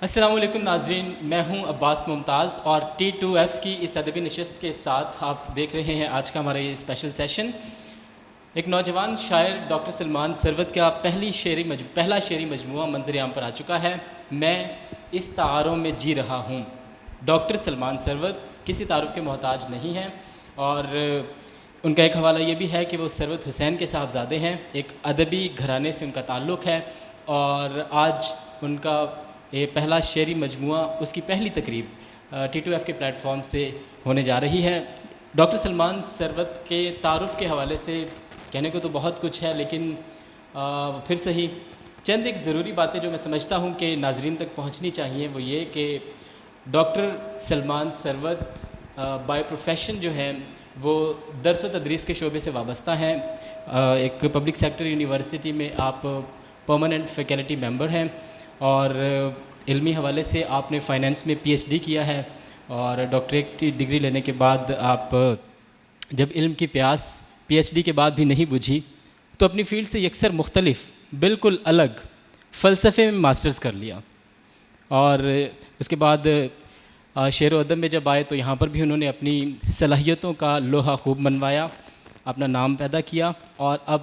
السلام علیکم ناظرین، میں ہوں عباس ممتاز اور T2F کی اس ادبی نشست کے ساتھ آپ دیکھ رہے ہیں آج کا ہمارا یہ اسپیشل سیشن۔ ایک نوجوان شاعر ڈاکٹر سلمان ثروت کا پہلا شعری مجموعہ منظر عام پر آ چکا ہے۔ میں اس تعارف میں جی رہا ہوں۔ ڈاکٹر سلمان ثروت کسی تعارف کے محتاج نہیں ہیں اور ان کا ایک حوالہ یہ بھی ہے کہ وہ ثروت حسین کے صاحبزادے ہیں۔ ایک ادبی گھرانے سے ان کا تعلق ہے اور آج ان کا یہ پہلا شعری مجموعہ، اس کی پہلی تقریب T2F کے پلیٹ فارم سے ہونے جا رہی ہے۔ ڈاکٹر سلمان ثروت کے تعارف کے حوالے سے کہنے کو تو بہت کچھ ہے، لیکن پھر صحیح چند ایک ضروری باتیں جو میں سمجھتا ہوں کہ ناظرین تک پہنچنی چاہیے، وہ یہ کہ doctor Salman Sarwat by profession جو ہیں وہ درس و تدریس کے شعبے سے وابستہ ہیں۔ ایک پبلک سیکٹر یونیورسٹی میں آپ پرماننٹ فیکلٹی ممبر ہیں اور علمی حوالے سے آپ نے فائنینس میں PhD کیا ہے اور ڈاکٹریٹ کی ڈگری لینے کے بعد آپ جب علم کی پیاس PhD کے بعد بھی نہیں بجھی تو اپنی فیلڈ سے یکسر مختلف بالکل الگ فلسفے میں ماسٹرز کر لیا اور اس کے بعد شعر و ادب میں جب آئے تو یہاں پر بھی انہوں نے اپنی صلاحیتوں کا لوہا خوب منوایا، اپنا نام پیدا کیا اور اب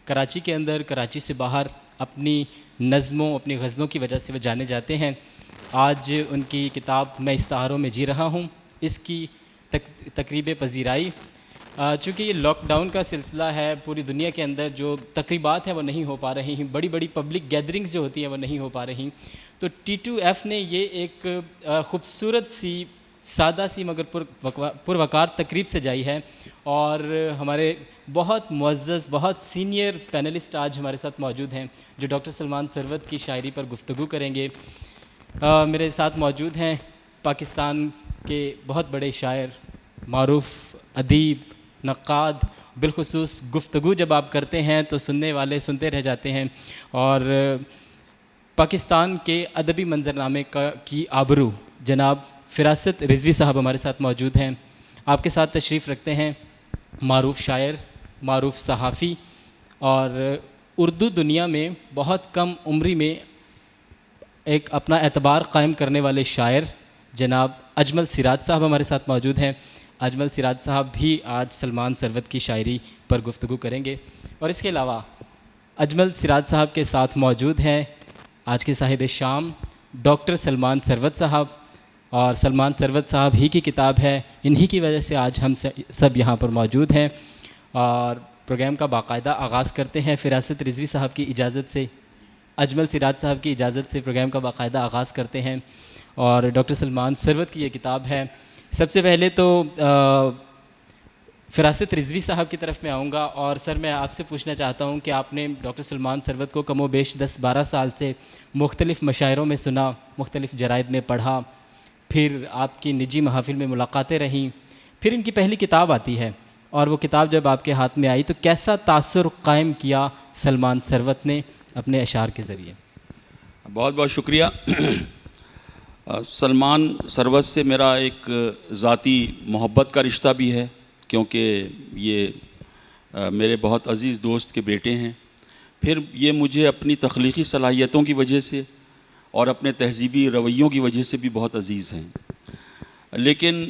کراچی کے اندر، کراچی سے باہر اپنی نظموں، اپنی غزلوں کی وجہ سے وہ جانے جاتے ہیں۔ آج ان کی کتاب میں اس تعارف میں جی رہا ہوں، اس کی تقریب پذیرائی، چونکہ یہ لاک ڈاؤن کا سلسلہ ہے، پوری دنیا کے اندر جو تقریبات ہیں وہ نہیں ہو پا رہی ہیں، بڑی بڑی پبلک گیدرنگز جو ہوتی ہیں وہ نہیں ہو پا رہی، تو T2F نے یہ ایک خوبصورت سی، سادہ سی مگر پروقار تقریب سجائی ہے اور ہمارے بہت معزز، بہت سینئر پینلسٹ آج ہمارے ساتھ موجود ہیں جو ڈاکٹر سلمان ثروت کی شاعری پر گفتگو کریں گے۔ میرے ساتھ موجود ہیں پاکستان کے بہت بڑے شاعر، معروف ادیب، نقاد، بالخصوص گفتگو جب آپ کرتے ہیں تو سننے والے سنتے رہ جاتے ہیں، اور پاکستان کے ادبی منظرنامے کی آبرو جناب فراست رضوی صاحب ہمارے ساتھ موجود ہیں۔ آپ کے ساتھ تشریف رکھتے ہیں معروف شاعر، معروف صحافی اور اردو دنیا میں بہت کم عمری میں ایک اپنا اعتبار قائم کرنے والے شاعر جناب اجمل سراج صاحب ہمارے ساتھ موجود ہیں۔ اجمل سراج صاحب بھی آج سلمان ثروت کی شاعری پر گفتگو کریں گے، اور اس کے علاوہ اجمل سراج صاحب کے ساتھ موجود ہیں آج کے صاحب شام ڈاکٹر سلمان ثروت صاحب، اور سلمان ثروت صاحب ہی کی کتاب ہے، انہی کی وجہ سے آج ہم سب یہاں پر موجود ہیں، اور پروگرام کا باقاعدہ آغاز کرتے ہیں فراست رضوی صاحب کی اجازت سے، اجمل سراج صاحب کی اجازت سے پروگرام کا باقاعدہ آغاز کرتے ہیں، اور ڈاکٹر سلمان ثروت کی یہ کتاب ہے۔ سب سے پہلے تو فراست رضوی صاحب کی طرف میں آؤں گا، اور سر میں آپ سے پوچھنا چاہتا ہوں کہ آپ نے ڈاکٹر سلمان ثروت کو کم و بیش 10-12 سال سے مختلف مشاعروں میں سنا، مختلف جرائد میں پڑھا، پھر آپ کی نجی محافل میں ملاقاتیں رہیں، پھر ان کی پہلی کتاب آتی ہے، اور وہ کتاب جب آپ کے ہاتھ میں آئی تو کیسا تاثر قائم کیا سلمان ثروت نے اپنے اشعار کے ذریعے؟ بہت بہت شکریہ۔ سلمان ثروت سے میرا ایک ذاتی محبت کا رشتہ بھی ہے، کیونکہ یہ میرے بہت عزیز دوست کے بیٹے ہیں، پھر یہ مجھے اپنی تخلیقی صلاحیتوں کی وجہ سے اور اپنے تہذیبی رویوں کی وجہ سے بھی بہت عزیز ہیں۔ لیکن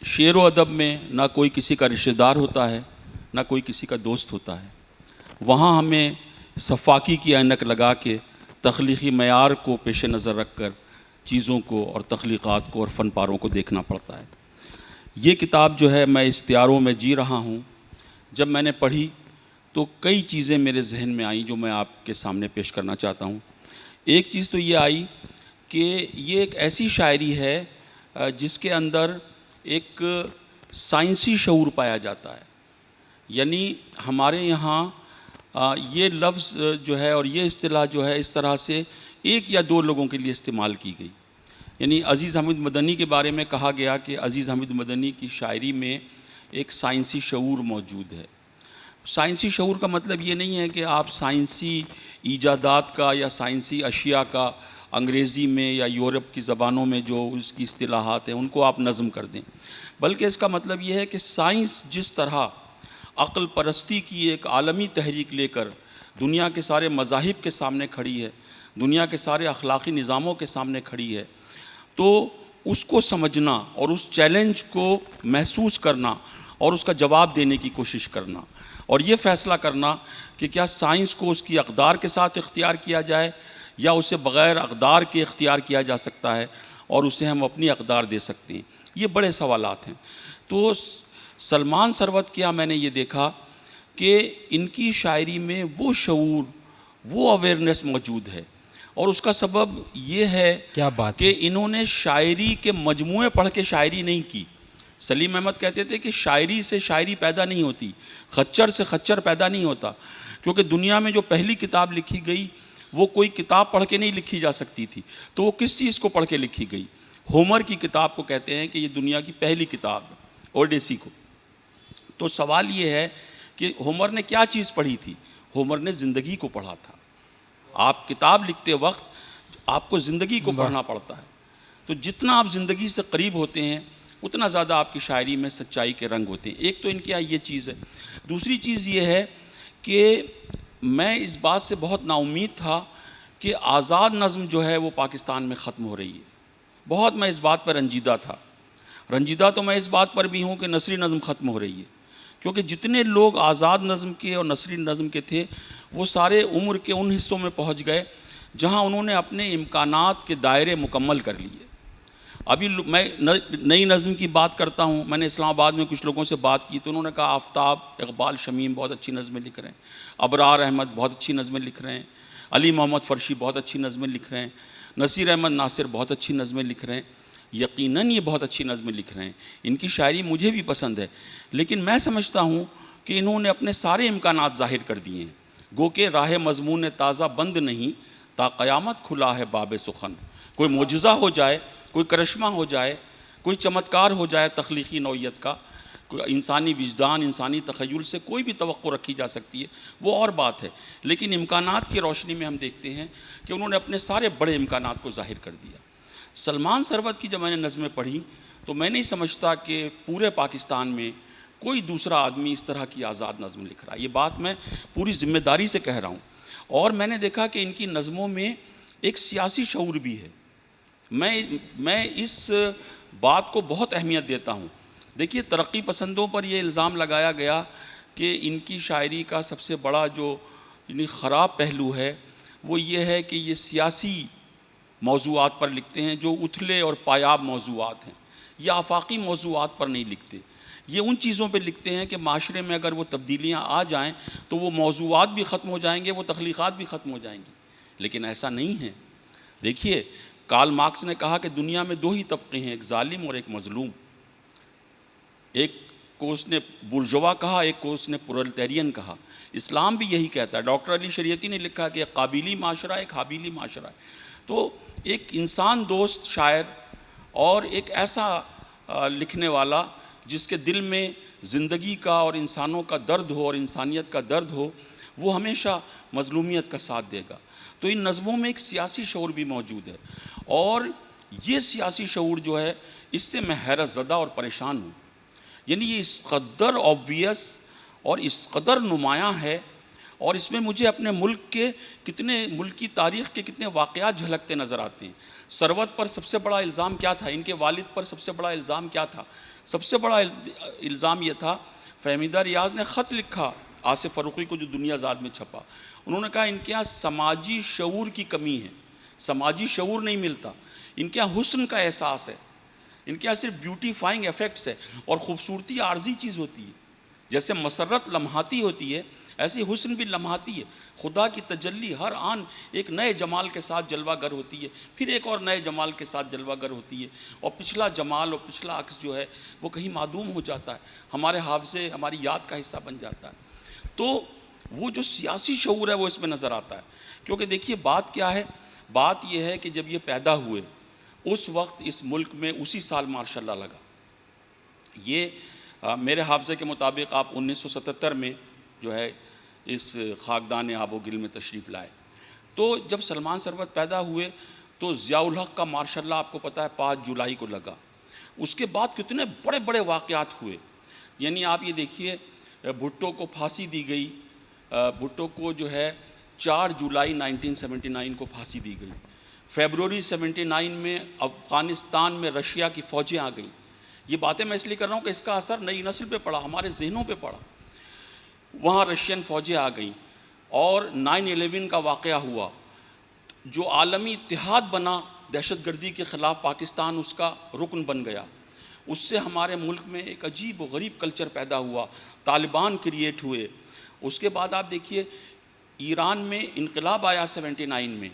شعر و ادب میں نہ کوئی کسی کا رشتہ دار ہوتا ہے، نہ کوئی کسی کا دوست ہوتا ہے، وہاں ہمیں سفاکی کی اینک لگا کے تخلیقی معیار کو پیش نظر رکھ کر چیزوں کو اور تخلیقات کو اور فن پاروں کو دیکھنا پڑتا ہے۔ یہ کتاب جو ہے میں اس تیاروں میں جی رہا ہوں، جب میں نے پڑھی تو کئی چیزیں میرے ذہن میں آئیں جو میں آپ کے سامنے پیش کرنا چاہتا ہوں۔ ایک چیز تو یہ آئی کہ یہ ایک ایسی شاعری ہے جس کے اندر ایک سائنسی شعور پایا جاتا ہے، یعنی ہمارے یہاں یہ لفظ جو ہے اور یہ اصطلاح جو ہے اس طرح سے ایک یا دو لوگوں کے لیے استعمال کی گئی، یعنی عزیز حمید مدنی کے بارے میں کہا گیا کہ عزیز حمید مدنی کی شاعری میں ایک سائنسی شعور موجود ہے۔ سائنسی شعور کا مطلب یہ نہیں ہے کہ آپ سائنسی ایجادات کا یا سائنسی اشیاء کا انگریزی میں یا یورپ کی زبانوں میں جو اس کی اصطلاحات ہیں ان کو آپ نظم کر دیں، بلکہ اس کا مطلب یہ ہے کہ سائنس جس طرح عقل پرستی کی ایک عالمی تحریک لے کر دنیا کے سارے مذاہب کے سامنے کھڑی ہے، دنیا کے سارے اخلاقی نظاموں کے سامنے کھڑی ہے، تو اس کو سمجھنا اور اس چیلنج کو محسوس کرنا اور اس کا جواب دینے کی کوشش کرنا، اور یہ فیصلہ کرنا کہ کیا سائنس کو اس کی اقدار کے ساتھ اختیار کیا جائے یا اسے بغیر اقدار کے اختیار کیا جا سکتا ہے اور اسے ہم اپنی اقدار دے سکتے ہیں۔ یہ بڑے سوالات ہیں۔ تو سلمان ثروت کیا میں نے یہ دیکھا کہ ان کی شاعری میں وہ شعور، وہ اویئرنیس موجود ہے، اور اس کا سبب یہ ہے کیا بات کہ انہوں نے شاعری کے مجموعے پڑھ کے شاعری نہیں کی۔ سلیم احمد کہتے تھے کہ شاعری سے شاعری پیدا نہیں ہوتی، خچر سے خچر پیدا نہیں ہوتا، کیونکہ دنیا میں جو پہلی کتاب لکھی گئی وہ کوئی کتاب پڑھ کے نہیں لکھی جا سکتی تھی، تو وہ کس چیز کو پڑھ کے لکھی گئی؟ ہومر کی کتاب کو کہتے ہیں کہ یہ دنیا کی پہلی کتاب ہے، اوڈیسی کو۔ تو سوال یہ ہے کہ ہومر نے کیا چیز پڑھی تھی؟ ہومر نے زندگی کو پڑھا تھا۔ آپ کتاب لکھتے وقت آپ کو زندگی کو پڑھنا پڑتا ہے، تو جتنا آپ زندگی سے قریب ہوتے ہیں اتنا زیادہ آپ کی شاعری میں سچائی کے رنگ ہوتے ہیں۔ ایک تو ان کی یہ چیز ہے۔ دوسری چیز یہ ہے کہ میں اس بات سے بہت نا امید تھا کہ آزاد نظم جو ہے وہ پاکستان میں ختم ہو رہی ہے۔ بہت میں اس بات پر رنجیدہ تھا۔ رنجیدہ تو میں اس بات پر بھی ہوں کہ نثری نظم ختم ہو رہی ہے، کیونکہ جتنے لوگ آزاد نظم کے اور نثری نظم کے تھے وہ سارے عمر کے ان حصوں میں پہنچ گئے جہاں انہوں نے اپنے امکانات کے دائرے مکمل کر لیے۔ ابھی میں نئی نظم کی بات کرتا ہوں، میں نے اسلام آباد میں کچھ لوگوں سے بات کی تو انہوں نے کہا آفتاب، اقبال شمیم بہت اچھی نظمیں لکھ رہے ہیں، ابرار احمد بہت اچھی نظمیں لکھ رہے ہیں، علی محمد فرشی بہت اچھی نظمیں لکھ رہے ہیں، نصیر احمد ناصر بہت اچھی نظمیں لکھ رہے ہیں۔ یقیناً یہ بہت اچھی نظمیں لکھ رہے ہیں، ان کی شاعری مجھے بھی پسند ہے، لیکن میں سمجھتا ہوں کہ انہوں نے اپنے سارے امکانات ظاہر کر دیے ہیں۔ گو کہ راہ مضمون تازہ بند نہیں، تا قیامت کھلا ہے باب سخن۔ کوئی معجزہ ہو جائے، کوئی کرشمہ ہو جائے، کوئی چمتکار ہو جائے تخلیقی نوعیت کا، کوئی انسانی وجدان، انسانی تخیل سے کوئی بھی توقع رکھی جا سکتی ہے، وہ اور بات ہے، لیکن امکانات کی روشنی میں ہم دیکھتے ہیں کہ انہوں نے اپنے سارے بڑے امکانات کو ظاہر کر دیا۔ سلمان ثروت کی جب میں نے نظمیں پڑھی تو میں نہیں سمجھتا کہ پورے پاکستان میں کوئی دوسرا آدمی اس طرح کی آزاد نظم لکھ رہا ہے۔ یہ بات میں پوری ذمہ داری سے کہہ رہا ہوں، اور میں نے دیکھا کہ ان کی نظموں میں ایک سیاسی شعور بھی ہے۔ میں اس بات کو بہت اہمیت دیتا ہوں۔ دیکھیے، ترقی پسندوں پر یہ الزام لگایا گیا کہ ان کی شاعری کا سب سے بڑا جو خراب پہلو ہے وہ یہ ہے کہ یہ سیاسی موضوعات پر لکھتے ہیں جو اتھلے اور پایاب موضوعات ہیں، یہ آفاقی موضوعات پر نہیں لکھتے۔ یہ ان چیزوں پہ لکھتے ہیں کہ معاشرے میں اگر وہ تبدیلیاں آ جائیں تو وہ موضوعات بھی ختم ہو جائیں گے، وہ تخلیقات بھی ختم ہو جائیں گی، لیکن ایسا نہیں ہے۔ دیکھیے، کارل مارکس نے کہا کہ دنیا میں دو ہی طبقے ہیں، ایک ظالم اور ایک مظلوم۔ ایک کو اس نے بورژوا کہا، ایک کو اس نے پرولٹیرین کہا۔ اسلام بھی یہی کہتا ہے۔ ڈاکٹر علی شریعتی نے لکھا کہ ایک قابلی معاشرہ ہے، ایک حابیلی معاشرہ ہے۔ تو ایک انسان دوست شاعر اور ایک ایسا لکھنے والا جس کے دل میں زندگی کا اور انسانوں کا درد ہو اور انسانیت کا درد ہو، وہ ہمیشہ مظلومیت کا ساتھ دے گا۔ تو ان نظموں میں ایک سیاسی شعور بھی موجود ہے، اور یہ سیاسی شعور جو ہے اس سے میں حیرت زدہ اور پریشان ہوں۔ یعنی یہ اس قدر آبویس اور اس قدر نمایاں ہے، اور اس میں مجھے اپنے ملک کی تاریخ کے کتنے واقعات جھلکتے نظر آتے ہیں۔ ثروت پر سب سے بڑا الزام کیا تھا؟ ان کے والد پر سب سے بڑا الزام کیا تھا؟ سب سے بڑا الزام یہ تھا، فہمیدہ ریاض نے خط لکھا آصف فروخی کو جو دنیا زاد میں چھپا۔ انہوں نے کہا ان کے یہاں سماجی شعور کی کمی ہے، سماجی شعور نہیں ملتا، ان کے یہاں حسن کا احساس ہے، ان کے یہاں صرف بیوٹیفائنگ ایفیکٹس ہے، اور خوبصورتی عارضی چیز ہوتی ہے۔ جیسے مسرت لمحاتی ہوتی ہے، ایسی حسن بھی لمحاتی ہے۔ خدا کی تجلی ہر آن ایک نئے جمال کے ساتھ جلوہ گر ہوتی ہے، پھر ایک اور نئے جمال کے ساتھ جلوہ گر ہوتی ہے، اور پچھلا جمال اور پچھلا عکس جو ہے وہ کہیں معدوم ہو جاتا ہے، ہمارے حافظے، ہماری یاد کا حصہ بن جاتا ہے۔ تو وہ جو سیاسی شعور ہے وہ اس میں نظر آتا ہے، کیونکہ دیکھیے بات کیا ہے، بات یہ ہے کہ جب یہ پیدا ہوئے اس وقت اس ملک میں اسی سال مارشاء اللہ لگا۔ یہ میرے حافظے کے مطابق آپ 1977 میں جو ہے اس خاکدان آب و گل میں تشریف لائے۔ تو جب سلمان ثروت پیدا ہوئے تو ضیاء الحق کا مارشاء اللہ آپ کو پتہ ہے 5 جولائی کو لگا۔ اس کے بعد کتنے بڑے بڑے واقعات ہوئے، یعنی آپ یہ دیکھیے بھٹو کو پھانسی دی گئی، بھٹو کو جو ہے 4 جولائی 1979 کو پھانسی دی گئی. فیبروری 79 میں افغانستان میں رشیا کی فوجیں آ گئیں. یہ باتیں میں اس لیے کر رہا ہوں کہ اس کا اثر نئی نسل پہ پڑا, ہمارے ذہنوں پہ پڑا. وہاں رشین فوجیں آ گئیں اور 9/11 کا واقعہ ہوا, جو عالمی اتحاد بنا دہشت گردی کے خلاف, پاکستان اس کا رکن بن گیا. اس سے ہمارے ملک میں ایک عجیب و غریب کلچر پیدا ہوا, طالبان کریٹ ہوئے. اس کے بعد آپ دیکھیے ایران میں انقلاب آیا 79 میں.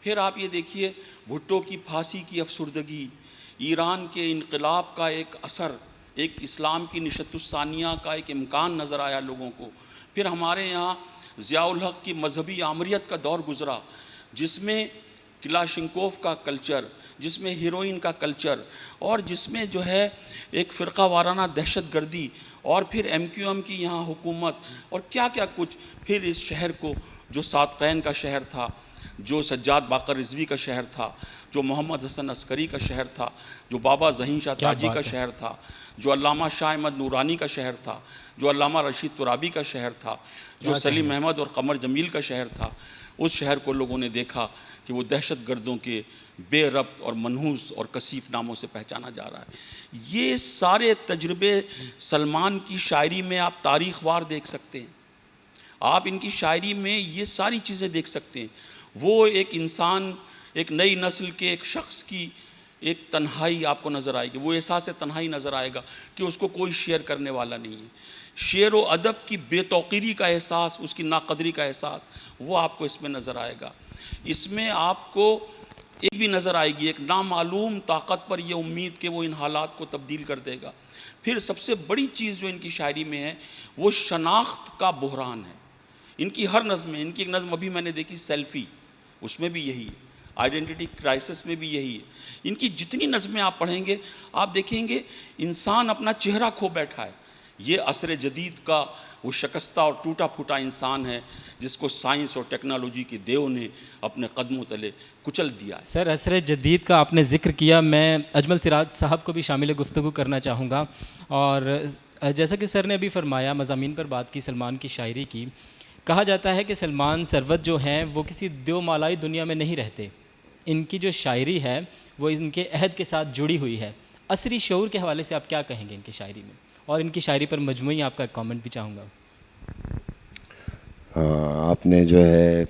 پھر آپ یہ دیکھیے بھٹو کی پھانسی کی افسردگی, ایران کے انقلاب کا ایک اثر, ایک اسلام کی نشست الثانیہ کا ایک امکان نظر آیا لوگوں کو. پھر ہمارے یہاں ضیاء الحق کی مذہبی آمریت کا دور گزرا, جس میں کلاشنکوف کا کلچر, جس میں ہیروئن کا کلچر, اور جس میں جو ہے ایک فرقہ وارانہ دہشت گردی, اور پھر MQM کی یہاں حکومت, اور کیا کیا کچھ. پھر اس شہر کو, جو صادقین کا شہر تھا, جو سجاد باقر رضوی کا شہر تھا, جو محمد حسن عسکری کا شہر تھا, جو بابا ظہین شاہ تاجی کا شہر تھا, جو علامہ شاہ احمد نورانی کا شہر تھا, جو علامہ رشید ترابی کا شہر تھا, جو سلیم احمد اور قمر جمیل کا شہر تھا, اس شہر کو لوگوں نے دیکھا کہ وہ دہشت گردوں کے بے ربط اور منحوس اور کثیف ناموں سے پہچانا جا رہا ہے. یہ سارے تجربے سلمان کی شاعری میں آپ تاریخ وار دیکھ سکتے ہیں. آپ ان کی شاعری میں یہ ساری چیزیں دیکھ سکتے ہیں. وہ ایک انسان, ایک نئی نسل کے ایک شخص کی ایک تنہائی آپ کو نظر آئے گی, وہ احساس تنہائی نظر آئے گا کہ اس کو کوئی شیئر کرنے والا نہیں ہے. شعر و ادب کی بے توقیری کا احساس, اس کی ناقدری کا احساس, وہ آپ کو اس میں نظر آئے گا. اس میں آپ کو ایک بھی نظر آئے گی, ایک نامعلوم طاقت پر یہ امید کہ وہ ان حالات کو تبدیل کر دے گا. پھر سب سے بڑی چیز جو ان کی شاعری میں ہے وہ شناخت کا بحران ہے. ان کی ہر نظم میں, ان کی ایک نظم ابھی میں نے دیکھی سیلفی, اس میں بھی یہی ہے, آئیڈینٹی کرائسس میں بھی یہی ہے. ان کی جتنی نظمیں آپ پڑھیں گے آپ دیکھیں گے انسان اپنا چہرہ کھو بیٹھا ہے. یہ عصر جدید کا وہ شکستہ اور ٹوٹا پھوٹا انسان ہے جس کو سائنس اور ٹیکنالوجی کے دیو نے اپنے قدموں تلے کچل دیا ہے. سر عصر جدید کا آپ نے ذکر کیا, میں اجمل سراج صاحب کو بھی شامل گفتگو کرنا چاہوں گا. اور جیسا کہ سر نے ابھی فرمایا, مضامین پر بات کی سلمان کی شاعری کی, کہا جاتا ہے کہ سلمان سروت جو ہیں وہ کسی دیو مالائی دنیا میں نہیں رہتے. ان کی جو شاعری ہے وہ ان کے عہد کے ساتھ جڑی ہوئی ہے. عصری شعور کے حوالے سے آپ کیا کہیں گے ان کی شاعری میں, اور ان کی شاعری پر مجموعی آپ کا کامنٹ بھی چاہوں گا. آپ نے جو ہے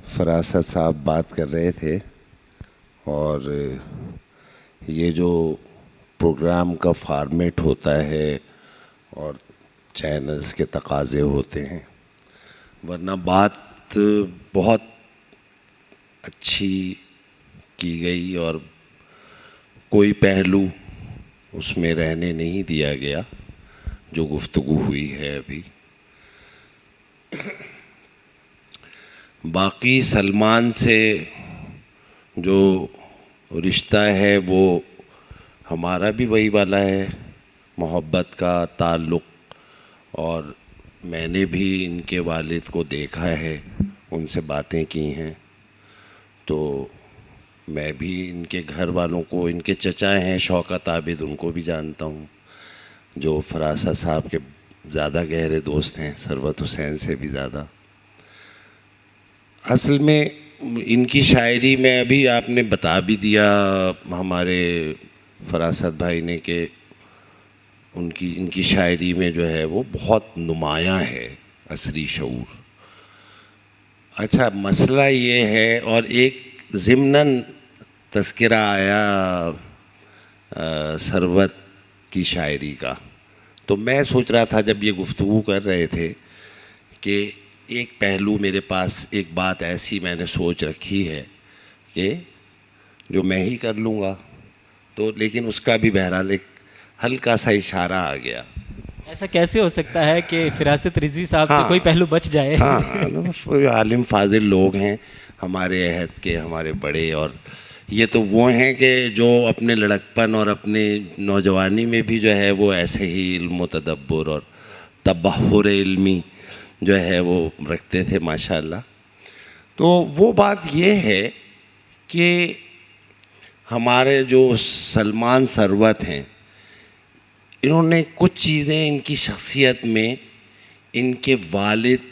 فراست صاحب بات کر رہے تھے, اور یہ جو پروگرام کا فارمیٹ ہوتا ہے اور چینلز کے تقاضے ہوتے ہیں, ورنہ بات بہت اچھی کی گئی اور کوئی پہلو اس میں رہنے نہیں دیا گیا جو گفتگو ہوئی ہے ابھی. باقی سلمان سے جو رشتہ ہے وہ ہمارا بھی وہی والا ہے, محبت کا تعلق, اور میں نے بھی ان کے والد کو دیکھا ہے, ان سے باتیں کی ہیں, تو میں بھی ان کے گھر والوں کو, ان کے چچا ہیں شوکت عابد, ان کو بھی جانتا ہوں, جو فراست صاحب کے زیادہ گہرے دوست ہیں, ثروت حسین سے بھی زیادہ. اصل میں ان کی شاعری میں ابھی آپ نے بتا بھی دیا ہمارے فراست بھائی نے کہ ان کی شاعری میں جو ہے وہ بہت نمایاں ہے عصری شعور. اچھا مسئلہ یہ ہے, اور ایک ضمناً تذکرہ آیا ثروت کی شاعری کا, تو میں سوچ رہا تھا جب یہ گفتگو کر رہے تھے کہ ایک پہلو میرے پاس, ایک بات ایسی میں نے سوچ رکھی ہے کہ جو میں ہی کر لوں گا, تو لیکن اس کا بھی بہرحال ایک ہلکا سا اشارہ آ گیا. ایسا کیسے ہو سکتا ہے کہ فراست رضوی صاحب سے کوئی پہلو بچ جائے؟ ہاں عالم فاضل لوگ ہیں ہمارے عہد کے, ہمارے بڑے, اور یہ تو وہ ہیں کہ جو اپنے لڑکپن اور اپنے نوجوانی میں بھی جو ہے وہ ایسے ہی علم و تدبر اور تبحر علمی جو ہے وہ رکھتے تھے ماشاءاللہ. تو وہ بات یہ ہے کہ ہمارے جو سلمان ثروت ہیں, انہوں نے کچھ چیزیں ان کی شخصیت میں ان کے والد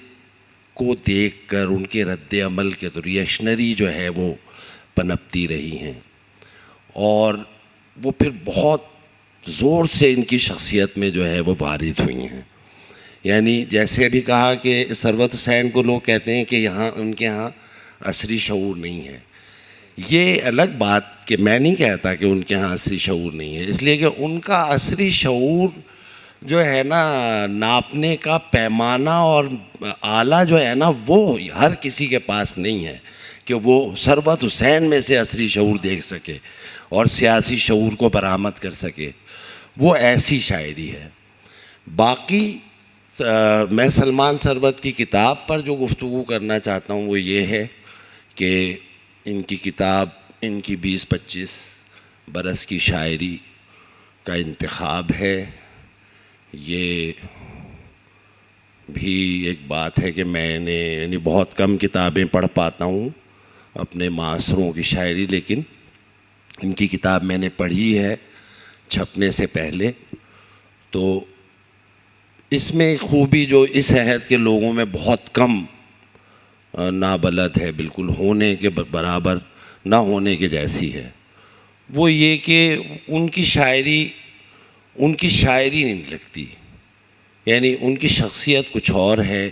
کو دیکھ کر ان کے رد عمل کے تو ریئیکشنری جو ہے وہ پنپتی رہی ہیں، اور وہ پھر بہت زور سے ان کی شخصیت میں جو ہے وہ وارد ہوئی ہیں. یعنی جیسے ابھی کہا کہ ثروت حسین کو لوگ کہتے ہیں کہ یہاں ان کے ہاں عصری شعور نہیں ہے. یہ الگ بات کہ میں نہیں کہتا کہ ان کے ہاں عصری شعور نہیں ہے، اس لیے کہ ان کا عصری شعور جو ہے نا ناپنے کا پیمانہ اور آلہ جو ہے نا وہ ہر کسی کے پاس نہیں ہے کہ وہ ثروت حسین میں سے عصری شعور دیکھ سکے اور سیاسی شعور کو برآمد کر سکے. وہ ایسی شاعری ہے. باقی میں سلمان ثروت کی کتاب پر جو گفتگو کرنا چاہتا ہوں وہ یہ ہے کہ ان کی کتاب ان کی 20-25 برس کی شاعری کا انتخاب ہے. یہ بھی ایک بات ہے کہ میں نے یعنی بہت کم کتابیں پڑھ پاتا ہوں اپنے معاصروں کی شاعری، لیکن ان کی کتاب میں نے پڑھی ہے چھپنے سے پہلے. تو اس میں خوبی جو اس عہد کے لوگوں میں بہت کم نابلد ہے، بالکل ہونے کے برابر نہ ہونے کے جیسی ہے، وہ یہ کہ ان کی شاعری نہیں لگتی. یعنی ان کی شخصیت کچھ اور ہے،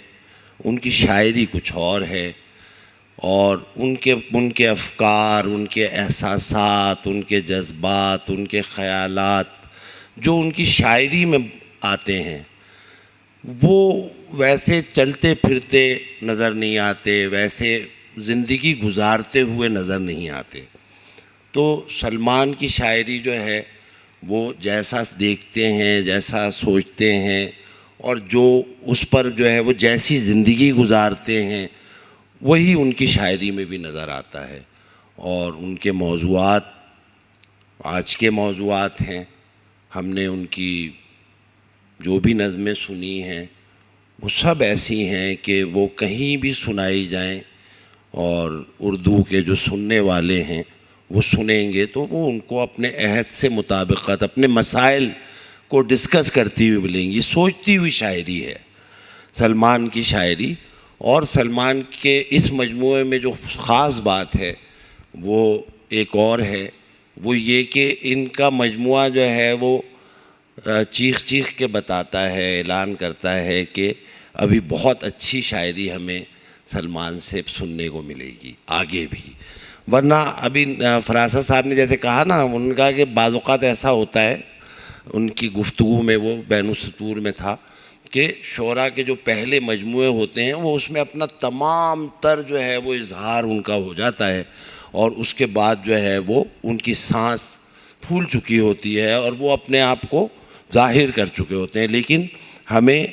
ان کی شاعری کچھ اور ہے، اور ان کے افکار، ان کے احساسات، ان کے جذبات، ان کے خیالات جو ان کی شاعری میں آتے ہیں وہ ویسے چلتے پھرتے نظر نہیں آتے، ویسے زندگی گزارتے ہوئے نظر نہیں آتے. تو سلمان کی شاعری جو ہے وہ جیسا دیکھتے ہیں، جیسا سوچتے ہیں، اور جو اس پر جو ہے وہ جیسی زندگی گزارتے ہیں وہی ان کی شاعری میں بھی نظر آتا ہے. اور ان کے موضوعات آج کے موضوعات ہیں. ہم نے ان کی جو بھی نظمیں سنی ہیں وہ سب ایسی ہیں کہ وہ کہیں بھی سنائی جائیں اور اردو کے جو سننے والے ہیں وہ سنیں گے تو وہ ان کو اپنے عہد سے مطابقت، اپنے مسائل کو ڈسکس کرتی ہوئی ملیں گی. سوچتی ہوئی شاعری ہے سلمان کی شاعری. اور سلمان کے اس مجموعے میں جو خاص بات ہے وہ ایک اور ہے، وہ یہ کہ ان کا مجموعہ جو ہے وہ چیخ چیخ کے بتاتا ہے، اعلان کرتا ہے کہ ابھی بہت اچھی شاعری ہمیں سلمان سے سننے کو ملے گی آگے بھی. ورنہ ابھی فراست صاحب نے جیسے کہا نا، ان کا کہ بعض اوقات ایسا ہوتا ہے، ان کی گفتگو میں وہ بین السطور میں تھا کہ شعراء کے جو پہلے مجموعے ہوتے ہیں وہ اس میں اپنا تمام تر جو ہے وہ اظہار ان کا ہو جاتا ہے، اور اس کے بعد جو ہے وہ ان کی سانس پھول چکی ہوتی ہے اور وہ اپنے آپ کو ظاہر کر چکے ہوتے ہیں. لیکن ہمیں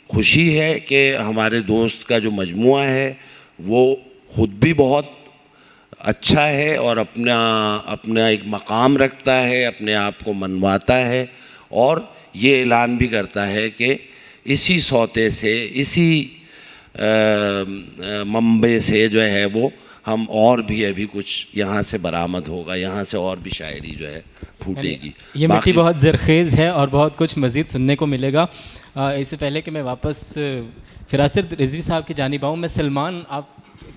خوشی ہے کہ ہمارے دوست کا جو مجموعہ ہے وہ خود بھی بہت اچھا ہے اور اپنا ایک مقام رکھتا ہے، اپنے آپ کو منواتا ہے، اور یہ اعلان بھی کرتا ہے کہ اسی سوتے سے، اسی منبع سے جو ہے وہ ہم اور بھی ابھی کچھ یہاں سے برآمد ہوگا، یہاں سے اور بھی شاعری جو ہے پھوٹے گی. یہ مٹی بہت زرخیز ہے اور بہت کچھ مزید سننے کو ملے گا. اس سے پہلے کہ میں واپس فراست رضوی صاحب کی جانب آؤں، میں سلمان آپ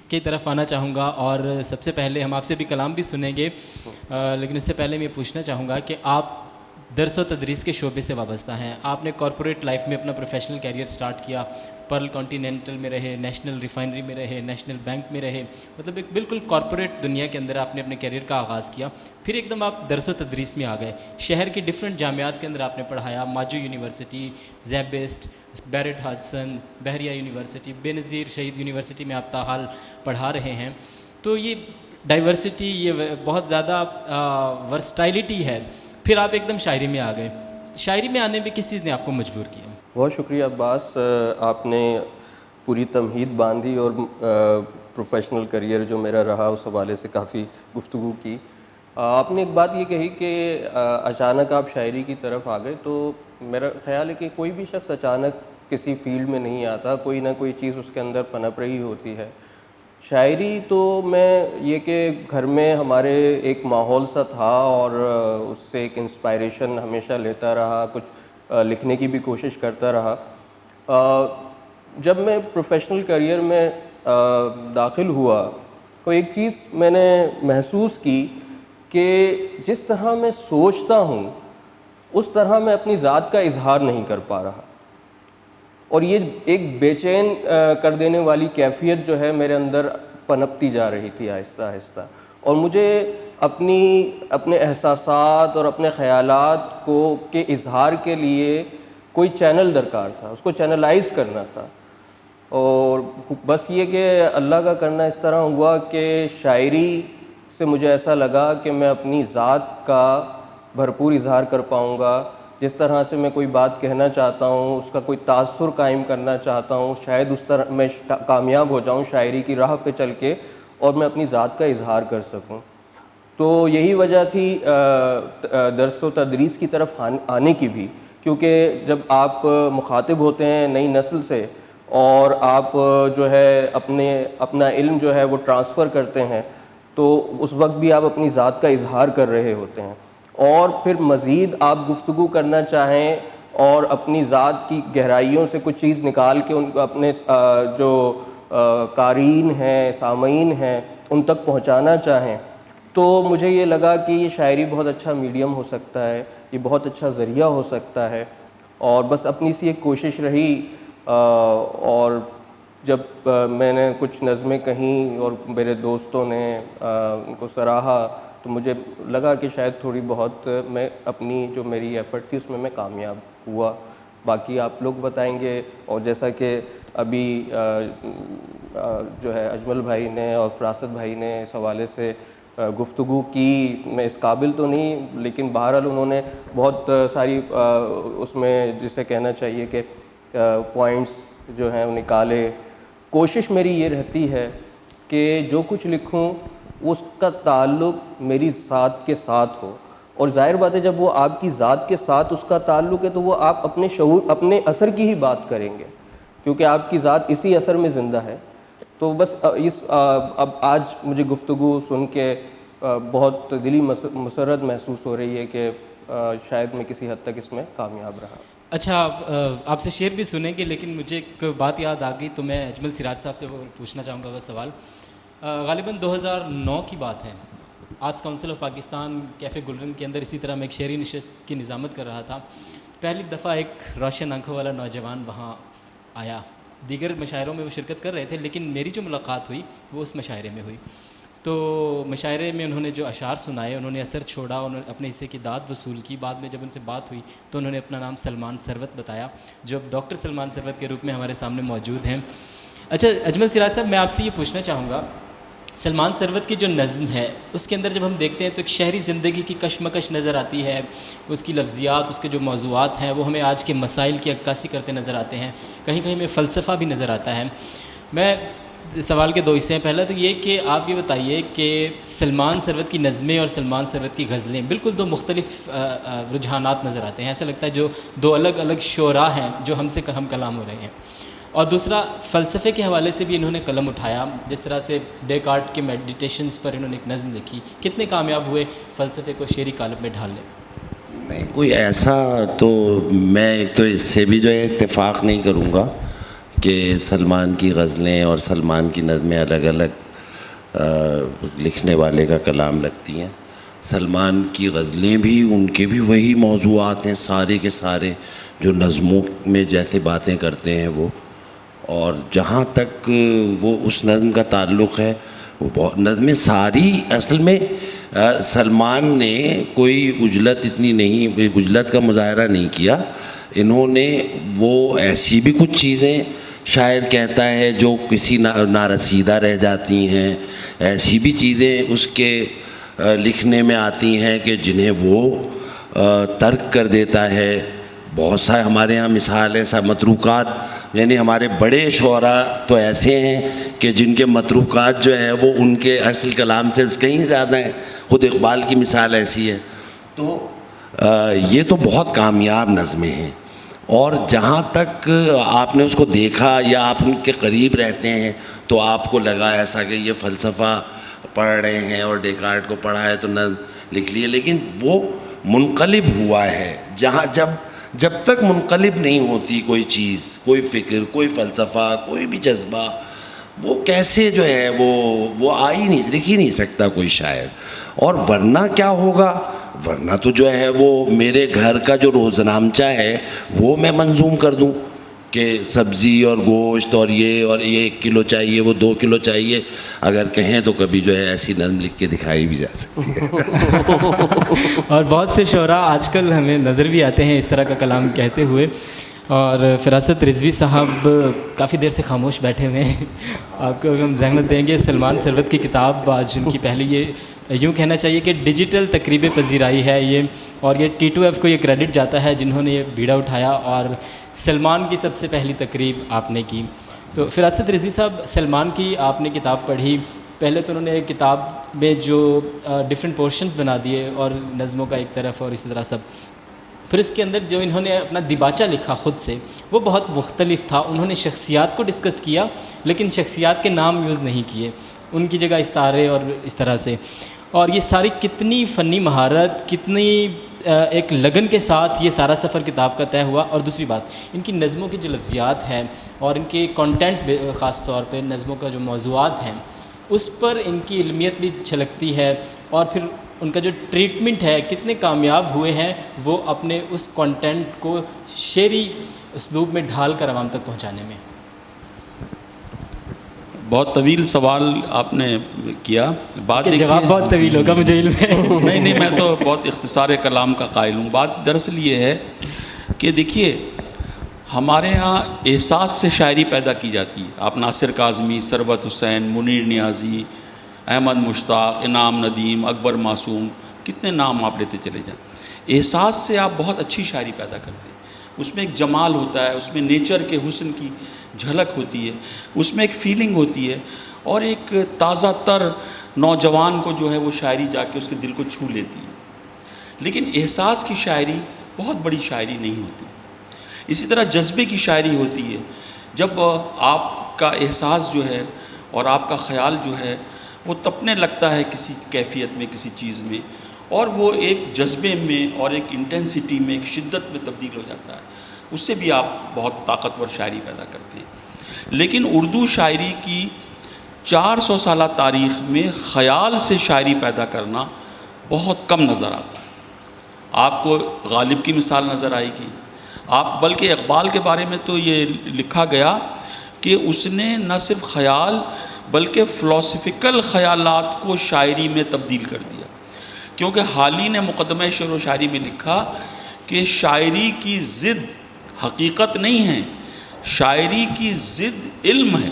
کی طرف آنا چاہوں گا، اور سب سے پہلے ہم آپ سے بھی کلام بھی سنیں گے، لیکن اس سے پہلے میں پوچھنا چاہوں گا کہ آپ درس و تدریس کے شعبے سے وابستہ ہیں. آپ نے کارپوریٹ لائف میں اپنا پروفیشنل کیریئر سٹارٹ کیا، پرل کانٹیننٹل میں رہے، نیشنل ریفائنری میں رہے، نیشنل بینک میں رہے، مطلب ایک بالکل کارپوریٹ دنیا کے اندر آپ نے اپنے کیریئر کا آغاز کیا. پھر ایک دم آپ درس و تدریس میں آ گئے، شہر کی ڈفرینٹ جامعات کے اندر آپ نے پڑھایا، ماجو یونیورسٹی، زیبسٹ، بیرٹ ہاجسن، بحریہ یونیورسٹی، بے نظیر شہید یونیورسٹی میں آپ تاحال پڑھا رہے ہیں. تو یہ ڈائیورسٹی، یہ بہت زیادہ ورسٹائلٹی ہے. پھر آپ ایک دم شاعری میں آ گئے. شاعری میں آنے میں کس چیز نے آپ کو مجبور کیا؟ بہت شکریہ عباس، آپ نے پوری تمہید باندھی اور پروفیشنل کریئر جو میرا رہا اس حوالے سے کافی گفتگو کی. آپ نے ایک بات یہ کہی کہ اچانک آپ شاعری کی طرف آ گئے، تو میرا خیال ہے کہ کوئی بھی شخص اچانک کسی فیلڈ میں نہیں آتا، کوئی نہ کوئی چیز اس کے اندر پنپ رہی ہوتی ہے. شاعری تو میں یہ کہ گھر میں ہمارے ایک ماحول سا تھا اور اس سے ایک انسپائریشن ہمیشہ لیتا رہا، کچھ لکھنے کی بھی کوشش کرتا رہا. جب میں پروفیشنل کیریئر میں داخل ہوا تو ایک چیز میں نے محسوس کی کہ جس طرح میں سوچتا ہوں اس طرح میں اپنی ذات کا اظہار نہیں کر پا رہا، اور یہ ایک بے چین کر دینے والی کیفیت جو ہے میرے اندر پنپتی جا رہی تھی آہستہ آہستہ، اور مجھے اپنے احساسات اور اپنے خیالات کے اظہار کے لیے کوئی چینل درکار تھا، اس کو چینلائز کرنا تھا. اور بس یہ کہ اللہ کا کرنا اس طرح ہوا کہ شاعری سے مجھے ایسا لگا کہ میں اپنی ذات کا بھرپور اظہار کر پاؤں گا. جس طرح سے میں کوئی بات کہنا چاہتا ہوں، اس کا کوئی تاثر قائم کرنا چاہتا ہوں، شاید اس طرح میں کامیاب ہو جاؤں شاعری کی راہ پہ چل کے اور میں اپنی ذات کا اظہار کر سکوں. تو یہی وجہ تھی درس و تدریس کی طرف آنے کی بھی، کیونکہ جب آپ مخاطب ہوتے ہیں نئی نسل سے اور آپ جو ہے اپنا علم جو ہے وہ ٹرانسفر کرتے ہیں، تو اس وقت بھی آپ اپنی ذات کا اظہار کر رہے ہوتے ہیں، اور پھر مزید آپ گفتگو کرنا چاہیں اور اپنی ذات کی گہرائیوں سے کچھ چیز نکال کے ان کو اپنے جو قارئین ہیں، سامعین ہیں، ان تک پہنچانا چاہیں، تو مجھے یہ لگا کہ یہ شاعری بہت اچھا میڈیم ہو سکتا ہے، یہ بہت اچھا ذریعہ ہو سکتا ہے. اور بس اپنی سی ایک کوشش رہی، اور جب میں نے کچھ نظمیں کہیں اور میرے دوستوں نے ان کو سراہا تو مجھے لگا کہ شاید تھوڑی بہت میں اپنی جو میری ایفرٹ تھی اس میں کامیاب ہوا. باقی آپ لوگ بتائیں گے. اور جیسا کہ ابھی جو ہے اجمل بھائی نے اور فراست بھائی نے اس حوالے سے گفتگو کی، میں اس قابل تو نہیں، لیکن بہرحال انہوں نے بہت ساری اس میں جسے کہنا چاہیے کہ پوائنٹس جو ہیں وہ نکالے. کوشش میری یہ رہتی ہے کہ جو کچھ لکھوں اس کا تعلق میری ذات کے ساتھ ہو، اور ظاہر بات ہے جب وہ آپ کی ذات کے ساتھ اس کا تعلق ہے تو وہ آپ اپنے شعور، اپنے اثر کی ہی بات کریں گے، کیونکہ آپ کی ذات اسی اثر میں زندہ ہے. تو بس اب آج مجھے گفتگو سن کے بہت دلی مسرت محسوس ہو رہی ہے کہ شاید میں کسی حد تک اس میں کامیاب رہا. اچھا، آپ سے شعر بھی سنیں گے، لیکن مجھے ایک بات یاد آ گئی تو میں اجمل سراج صاحب سے وہ پوچھنا چاہوں گا وہ سوال. غالباً 2009 کی بات ہے، arts council of Pakistan cafe گلرن کے اندر اسی طرح میں ایک شعری نشست کی نظامت کر رہا تھا. پہلی دفعہ ایک روشن آنکھوں والا نوجوان وہاں آیا. دیگر مشاعروں میں وہ شرکت کر رہے تھے، لیکن میری جو ملاقات ہوئی وہ اس مشاعرے میں ہوئی. تو مشاعرے میں انہوں نے جو اشعار سنائے، انہوں نے اثر چھوڑا، انہوں نے اپنے حصے کی داد وصول کی. بعد میں جب ان سے بات ہوئی تو انہوں نے اپنا نام سلمان ثروت بتایا، جو اب ڈاکٹر سلمان ثروت کے روپ میں ہمارے سامنے موجود ہیں. اچھا اجمل سراج صاحب، میں آپ سے یہ پوچھنا چاہوں گا، سلمان ثروت کی جو نظم ہے اس کے اندر جب ہم دیکھتے ہیں تو ایک شہری زندگی کی کشمکش نظر آتی ہے. اس کی لفظیات، اس کے جو موضوعات ہیں وہ ہمیں آج کے مسائل کی عکاسی کرتے نظر آتے ہیں. کہیں کہیں میں فلسفہ بھی نظر آتا ہے. میں سوال کے دو حصے ہیں. پہلا تو یہ کہ آپ یہ بتائیے کہ سلمان ثروت کی نظمیں اور سلمان ثروت کی غزلیں بالکل دو مختلف رجحانات نظر آتے ہیں. ایسا لگتا ہے جو دو الگ الگ شعراء ہیں جو ہم سے ہم کلام ہو رہے ہیں. اور دوسرا، فلسفے کے حوالے سے بھی انہوں نے قلم اٹھایا، جس طرح سے ڈیکارٹ کے میڈیٹیشنز پر انہوں نے ایک نظم لکھی. کتنے کامیاب ہوئے فلسفے کو شعری قالب میں ڈھالنے؟ نہیں، کوئی ایسا تو میں ایک تو اس سے بھی جو ہے اتفاق نہیں کروں گا کہ سلمان کی غزلیں اور سلمان کی نظمیں الگ الگ لکھنے والے کا کلام لگتی ہیں. سلمان کی غزلیں بھی ان کے بھی وہی موضوعات ہیں سارے کے سارے جو نظموں میں جیسے باتیں کرتے ہیں وہ. اور جہاں تک وہ اس نظم کا تعلق ہے، وہ بہت نظمیں ساری اصل میں سلمان نے کوئی اتنی نہیں عجلت کا مظاہرہ نہیں کیا. انہوں نے وہ ایسی بھی کچھ چیزیں شاعر کہتا ہے جو کسی نارسیدہ رہ جاتی ہیں، ایسی بھی چیزیں اس کے لکھنے میں آتی ہیں کہ جنہیں وہ ترک کر دیتا ہے. بہت سارے ہمارے یہاں مثال ہے متروکات، یعنی ہمارے بڑے شعراء تو ایسے ہیں کہ جن کے متروکات جو ہے وہ ان کے اصل کلام سے کہیں زیادہ ہیں. خود اقبال کی مثال ایسی ہے. تو یہ تو بہت کامیاب نظمیں ہیں. اور جہاں تک آپ نے اس کو دیکھا یا آپ ان کے قریب رہتے ہیں تو آپ کو لگا ایسا کہ یہ فلسفہ پڑھ رہے ہیں اور ڈیکارٹ کو پڑھا ہے تو نہ لکھ لیے، لیکن وہ منقلب ہوا ہے. جب تک منقلب نہیں ہوتی کوئی چیز، کوئی فکر، کوئی فلسفہ، کوئی بھی جذبہ، وہ کیسے جو ہے وہ آ ہی نہیں، لکھ ہی نہیں سکتا کوئی شاعر. اور ورنہ کیا ہوگا؟ ورنہ تو جو ہے وہ میرے گھر کا جو روزنامچہ ہے وہ میں منظوم کر دوں کہ سبزی اور گوشت اور یہ 1 کلو چاہیے، وہ 2 کلو چاہیے. اگر کہیں تو کبھی جو ہے ایسی نظم لکھ کے دکھائی بھی جا سکتی ہے. اور بہت سے شعراء آج کل ہمیں نظر بھی آتے ہیں اس طرح کا کلام کہتے ہوئے. اور فراست رضوی صاحب کافی دیر سے خاموش بیٹھے ہوئے ہیں، آپ کو ہم زحمت دیں گے. سلمان ثروت کی کتاب آج ان کی پہلی، یہ یوں کہنا چاہیے کہ ڈیجیٹل تقریب پذیرائی ہے یہ، اور یہ T2F کو یہ کریڈٹ جاتا ہے جنہوں نے یہ بیڑا اٹھایا، اور سلمان کی سب سے پہلی تقریب آپ نے کی. تو فراست رضوی صاحب، سلمان کی آپ نے کتاب پڑھی، پہلے تو انہوں نے کتاب میں جو ڈفرینٹ پورشنز بنا دیے اور نظموں کا ایک طرف اور اسی طرح سب، پھر اس کے اندر جو انہوں نے اپنا دیباچہ لکھا خود سے وہ بہت مختلف تھا. انہوں نے شخصیات کو ڈسکس کیا لیکن شخصیات کے نام یوز نہیں کیے، ان کی جگہ استعارے اور اس طرح سے. اور یہ ساری کتنی فنی مہارت، کتنی ایک لگن کے ساتھ یہ سارا سفر کتاب کا طے ہوا. اور دوسری بات، ان کی نظموں کی جو لفظیات ہیں اور ان کے کانٹینٹ خاص طور پہ نظموں کا جو موضوعات ہیں اس پر ان کی علمیت بھی چھلکتی ہے. اور پھر ان کا جو ٹریٹمنٹ ہے، کتنے کامیاب ہوئے ہیں وہ اپنے اس کانٹینٹ کو شعری اسلوب میں ڈھال کر عوام تک پہنچانے میں. بہت طویل سوال آپ نے کیا. بات کہ جواب بہت طویل ہوگا مجھے علم ہے. نہیں، میں تو بہت اختصار کلام کا قائل ہوں. بات دراصل یہ ہے کہ دیکھیے، ہمارے ہاں احساس سے شاعری پیدا کی جاتی ہے. آپ ناصر کاظمی، ثروت حسین، منیر نیازی، احمد مشتاق، انعام ندیم، اکبر معصوم، کتنے نام آپ لیتے چلے جائیں. احساس سے آپ بہت اچھی شاعری پیدا کرتے ہیں. اس میں ایک جمال ہوتا ہے، اس میں نیچر کے حسن کی جھلک ہوتی ہے، اس میں ایک فیلنگ ہوتی ہے، اور ایک تازہ تر نوجوان کو جو ہے وہ شاعری جا کے اس کے دل کو چھو لیتی ہے. لیکن احساس کی شاعری بہت بڑی شاعری نہیں ہوتی. اسی طرح جذبے کی شاعری ہوتی ہے. جب آپ کا احساس جو ہے اور آپ کا خیال جو ہے وہ تپنے لگتا ہے کسی کیفیت میں، کسی چیز میں، اور وہ ایک جذبے میں اور ایک انٹینسٹی میں، ایک شدت میں تبدیل ہو جاتا ہے، اس سے بھی آپ بہت طاقتور شاعری پیدا کرتے ہیں. لیکن اردو شاعری کی 400 سالہ تاریخ میں خیال سے شاعری پیدا کرنا بہت کم نظر آتا ہے. آپ کو غالب کی مثال نظر آئے گی. آپ بلکہ اقبال کے بارے میں تو یہ لکھا گیا کہ اس نے نہ صرف خیال بلکہ فلسفیکل خیالات کو شاعری میں تبدیل کر دیا. کیونکہ حالی نے مقدمہ شعر و شاعری میں لکھا کہ شاعری کی ضد حقیقت نہیں ہے، شاعری کی ضد علم ہے.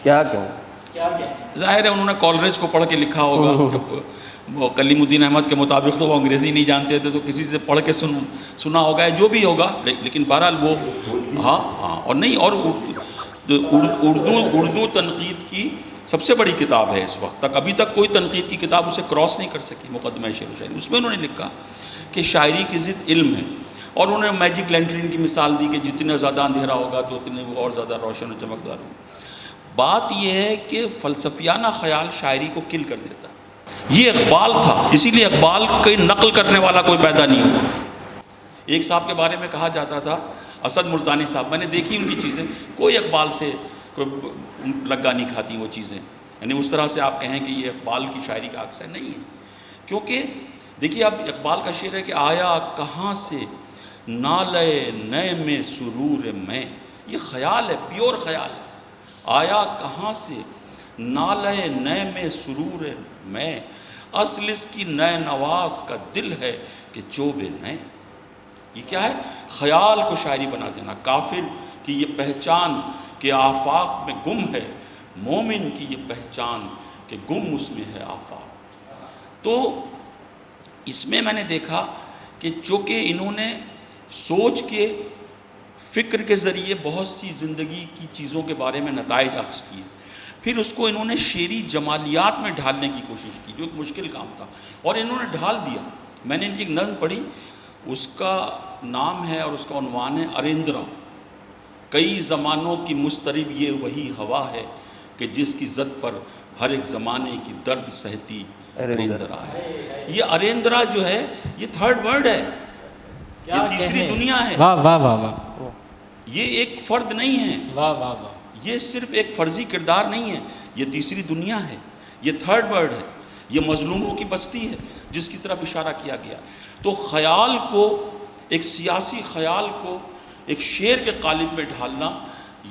کیا کہوں. ظاہر ہے انہوں نے کالریج کو پڑھ کے لکھا ہوگا. وہ کلیم الدین احمد کے مطابق تو وہ انگریزی نہیں جانتے تھے، تو کسی سے پڑھ کے سنا ہوگا، جو بھی ہوگا. لیکن بہرحال وہ ہاں اور نہیں. اور اردو تنقید کی سب سے بڑی کتاب ہے اس وقت تک. ابھی تک کوئی تنقید کی کتاب اسے کراس نہیں کر سکی. مقدمہ شعر و شاعری، اس میں انہوں نے لکھا کہ شاعری کی ضد علم ہے. اور انہوں نے میجک لینٹرن کی مثال دی کہ جتنا زیادہ اندھیرا ہوگا تو اتنے وہ اور زیادہ روشن و چمکدار ہوگا. بات یہ ہے کہ فلسفیانہ خیال شاعری کو کل کر دیتا ہے. یہ اقبال تھا، اسی لیے اقبال کی نقل کرنے والا کوئی پیدا نہیں ہوا. ایک صاحب کے بارے میں کہا جاتا تھا، اسد ملتانی صاحب، میں نے دیکھی ان کی چیزیں، کوئی اقبال سے کوئی لگا نہیں کھاتی وہ چیزیں. یعنی اس طرح سے آپ کہیں کہ یہ اقبال کی شاعری کا عکس ہے، نہیں ہے. کیونکہ دیکھیے اب اقبال کا شعر ہے کہ آیا کہاں سے نالے نئے میں سرور میں. یہ خیال ہے، پیور خیال ہے. آیا کہاں سے نالے نئے میں سرور میں، اصل اس کی نئے نواز کا دل ہے کہ چوب نئے. یہ کیا ہے؟ خیال کو شاعری بنا دینا. کافر کی یہ پہچان کہ آفاق میں گم ہے، مومن کی یہ پہچان کہ گم اس میں ہے آفاق. تو اس میں نے دیکھا کہ چونکہ انہوں نے سوچ کے، فکر کے ذریعے بہت سی زندگی کی چیزوں کے بارے میں نتائج اخذ کیے، پھر اس کو انہوں نے شعری جمالیات میں ڈھالنے کی کوشش کی، جو ایک مشکل کام تھا، اور انہوں نے ڈھال دیا. میں نے ان کی ایک نظم پڑھی، اس کا نام ہے اور اس کا عنوان ہے اریندرا. کئی زمانوں کی مسترب یہ وہی ہوا ہے کہ جس کی زد پر ہر ایک زمانے کی درد سہتی اریندرا ہے. یہ اریندرا جو ہے یہ تھرڈ ورڈ ہے. یہ تیسری دنیا ہے. واہ واہ واہ واہ. یہ ایک فرد نہیں ہے, واہ واہ واہ. یہ صرف ایک فرضی کردار نہیں ہے, یہ تیسری دنیا ہے, یہ تھرڈ ورلڈ ہے, یہ مظلوموں کی بستی ہے جس کی طرف اشارہ کیا گیا. تو خیال کو, ایک سیاسی خیال کو ایک شعر کے قالب میں ڈھالنا,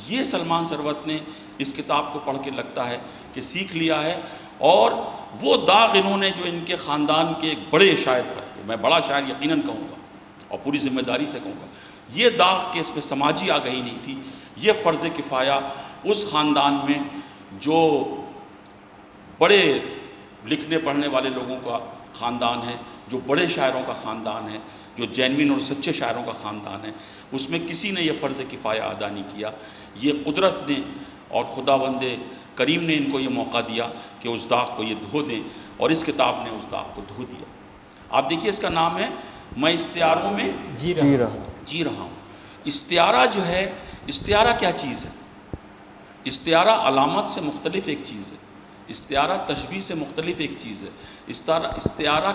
یہ سلمان ثروت نے اس کتاب کو پڑھ کے لگتا ہے کہ سیکھ لیا ہے. اور وہ داغ انہوں نے جو ان کے خاندان کے ایک بڑے شاعر پر, میں بڑا شاعر یقیناً کہوں گا اور پوری ذمہ داری سے کہوں گا, یہ داغ کہ اس میں سماجی آگہی نہیں تھی. یہ فرض کفایہ اس خاندان میں جو بڑے لکھنے پڑھنے والے لوگوں کا خاندان ہے, جو بڑے شاعروں کا خاندان ہے, جو جینوین اور سچے شاعروں کا خاندان ہے, اس میں کسی نے یہ فرض کفایہ ادا نہیں کیا. یہ قدرت نے اور خداوند کریم نے ان کو یہ موقع دیا کہ اس داغ کو یہ دھو دیں, اور اس کتاب نے اس داغ کو دھو دیا. آپ دیکھیے اس کا نام ہے میں استعاروں میں جی رہا ہوں. استعارہ جو ہے, استعارہ کیا چیز ہے؟ استعارہ علامت سے مختلف ایک چیز ہے, استعارہ تشبیہ سے مختلف ایک چیز ہے, استعارہ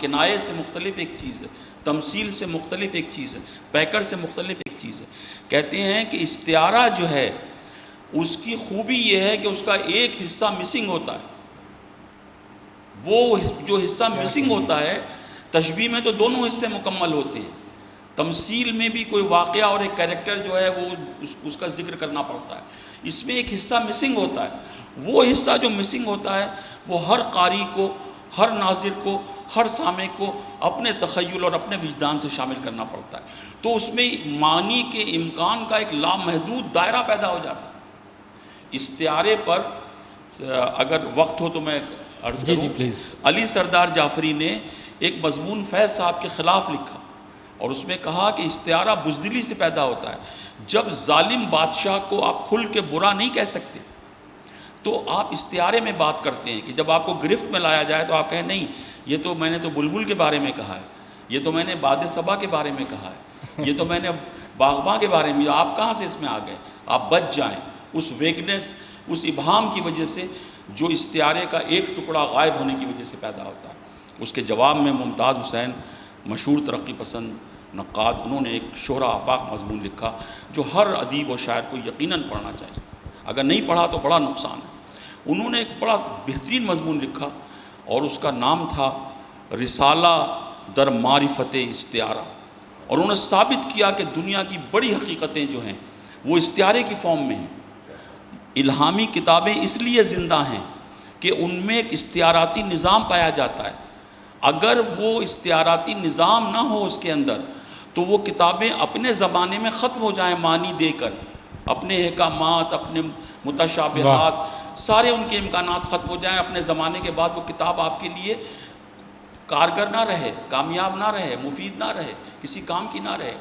کنایے سے مختلف ایک چیز ہے, تمثیل سے مختلف ایک چیز ہے, پیکر سے مختلف ایک چیز ہے. کہتے ہیں کہ استعارہ جو ہے اس کی خوبی یہ ہے کہ اس کا ایک حصہ مسنگ ہوتا ہے. وہ جو حصہ مسنگ ہوتا ہے, تشبیہ میں تو دونوں حصے مکمل ہوتے ہیں, تمثیل میں بھی کوئی واقعہ اور ایک کیریکٹر جو ہے وہ اس کا ذکر کرنا پڑتا ہے. اس میں ایک حصہ مسنگ ہوتا ہے. وہ حصہ جو مسنگ ہوتا ہے وہ ہر قاری کو, ہر ناظر کو, ہر سامع کو اپنے تخیل اور اپنے وجدان سے شامل کرنا پڑتا ہے. تو اس میں معنی کے امکان کا ایک لامحدود دائرہ پیدا ہو جاتا ہے. استعارے پر اگر وقت ہو تو میں عرض کروں. جی پلیز. علی سردار جعفری نے ایک مضمون فیض صاحب کے خلاف لکھا اور اس میں کہا کہ استعارہ بزدلی سے پیدا ہوتا ہے. جب ظالم بادشاہ کو آپ کھل کے برا نہیں کہہ سکتے تو آپ استعارے میں بات کرتے ہیں کہ جب آپ کو گرفت میں لایا جائے تو آپ کہیں نہیں, یہ تو میں نے تو بلبل کے بارے میں کہا ہے, یہ تو میں نے باد صبا کے بارے میں کہا ہے, یہ تو میں نے باغباں کے بارے میں, آپ کہاں سے اس میں آ گئے؟ آپ بچ جائیں اس ویگنس, اس ابہام کی وجہ سے جو استعارے کا ایک ٹکڑا غائب ہونے کی وجہ سے پیدا ہوتا ہے. اس کے جواب میں ممتاز حسین, مشہور ترقی پسند نقاد, انہوں نے ایک شہرہ آفاق مضمون لکھا جو ہر ادیب و شاعر کو یقیناً پڑھنا چاہیے, اگر نہیں پڑھا تو بڑا نقصان ہے. انہوں نے ایک بڑا بہترین مضمون لکھا اور اس کا نام تھا رسالہ در معرفت استعارہ, اور انہوں نے ثابت کیا کہ دنیا کی بڑی حقیقتیں جو ہیں وہ استعارے کی فارم میں ہیں. الہامی کتابیں اس لیے زندہ ہیں کہ ان میں ایک استعاراتی نظام پایا جاتا ہے. اگر وہ استعاراتی نظام نہ ہو اس کے اندر تو وہ کتابیں اپنے زمانے میں ختم ہو جائیں معنی دے کر, اپنے احکامات, اپنے متشابہات, سارے ان کے امکانات ختم ہو جائیں. اپنے زمانے کے بعد وہ کتاب آپ کے لیے کارگر نہ رہے, کامیاب نہ رہے, مفید نہ رہے, کسی کام کی نہ رہے.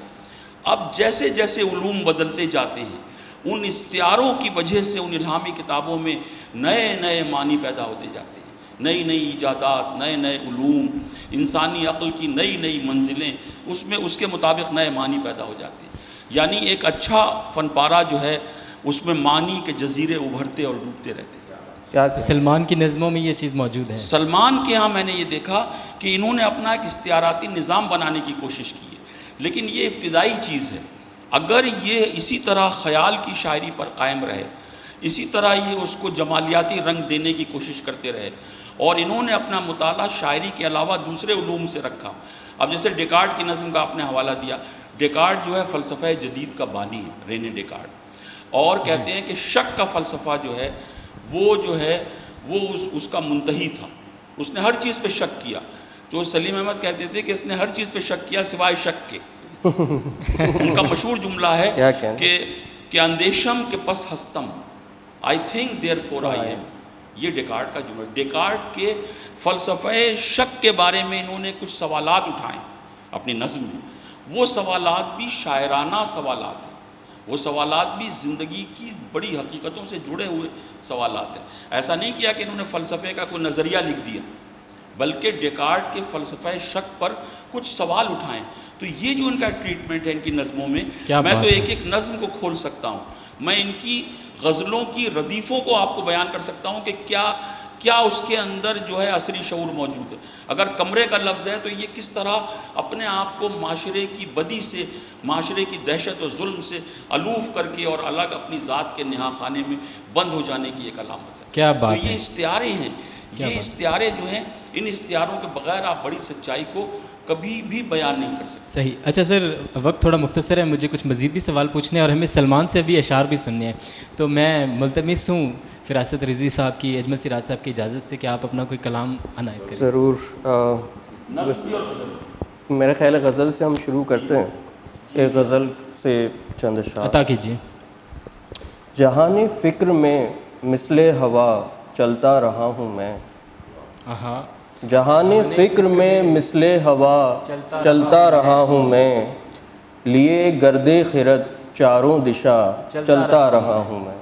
اب جیسے جیسے علوم بدلتے جاتے ہیں ان استعاروں کی وجہ سے ان الہامی کتابوں میں نئے نئے معنی پیدا ہوتے جاتے ہیں, نئی نئی ایجادات, نئے نئے علوم, انسانی عقل کی نئی نئی منزلیں, اس میں اس کے مطابق نئے معنی پیدا ہو جاتے ہیں. یعنی ایک اچھا فن پارہ جو ہے اس میں معنی کے جزیرے ابھرتے اور ڈوبتے رہتے ہیں. سلمان کی نظموں میں یہ چیز موجود ہے. سلمان کے ہاں میں نے یہ دیکھا کہ انہوں نے اپنا ایک استعاراتی نظام بنانے کی کوشش کی ہے, لیکن یہ ابتدائی چیز ہے. اگر یہ اسی طرح خیال کی شاعری پر قائم رہے, اسی طرح یہ اس کو جمالیاتی رنگ دینے کی کوشش کرتے رہے, اور انہوں نے اپنا مطالعہ شاعری کے علاوہ دوسرے علوم سے رکھا. اب جیسے ڈیکارٹ کی نظم کا آپ نے حوالہ دیا, ڈیکارٹ جو ہے فلسفہ جدید کا بانی ہے, رینے ڈیکارٹ, اور کہتے ہیں کہ شک کا فلسفہ جو ہے وہ اس کا منتہی تھا. اس نے ہر چیز پہ شک کیا. جو سلیم احمد کہتے تھے کہ اس نے ہر چیز پہ شک کیا سوائے شک کے. ان کا مشہور جملہ ہے کہ اندیشم کے پس ہستم, I think therefore I am. یہ ڈیکارٹ کا جملہ. ڈیکارٹ کے فلسفہ شک کے بارے میں انہوں نے کچھ سوالات اٹھائے اپنی نظم میں. وہ سوالات بھی شاعرانہ سوالات ہیں, وہ سوالات بھی زندگی کی بڑی حقیقتوں سے جڑے ہوئے سوالات ہیں. ایسا نہیں کیا کہ انہوں نے فلسفے کا کوئی نظریہ لکھ دیا, بلکہ ڈیکارٹ کے فلسفہ شک پر کچھ سوال اٹھائیں. تو یہ جو ان کا ٹریٹمنٹ ہے ان کی نظموں میں, میں تو ایک ایک نظم کو کھول سکتا ہوں. میں ان کی غزلوں کی ردیفوں کو آپ کو بیان کر سکتا ہوں کہ کیا کیا اس کے اندر جو ہے عصری شعور موجود ہے. اگر کمرے کا لفظ ہے تو یہ کس طرح اپنے آپ کو معاشرے کی بدی سے، معاشرے کی دہشت و ظلم سے الوف کر کے اور الگ اپنی ذات کے نہا خانے میں بند ہو جانے کی ایک علامت ہے. کیا بات تو یہ ہے. استعارے ہیں، یہ استعارے جو ہیں، ان استعاروں کے بغیر آپ بڑی سچائی کو کبھی بھی بیان نہیں کر سکتے. صحیح. اچھا سر، وقت تھوڑا مختصر ہے، مجھے کچھ مزید بھی سوال پوچھنے ہیں اور ہمیں سلمان سے بھی اشعار بھی سننے ہیں. تو میں ملتمس ہوں فراست رضوی صاحب کی، اجمل سراج صاحب کی اجازت سے کہ آپ اپنا کوئی کلام عنایت کریں. ضرور. میرا خیال ہے غزل سے ہم شروع کرتے ہیں. ایک غزل سے چند اشعار عطا کیجیے. جہان فکر میں مثل ہوا چلتا رہا ہوں میں، ہاں. جہان فکر میں مثل ہوا چلتا رہا ہوں میں، لیے گرد خرد چاروں دشا چلتا رہا ہوں میں.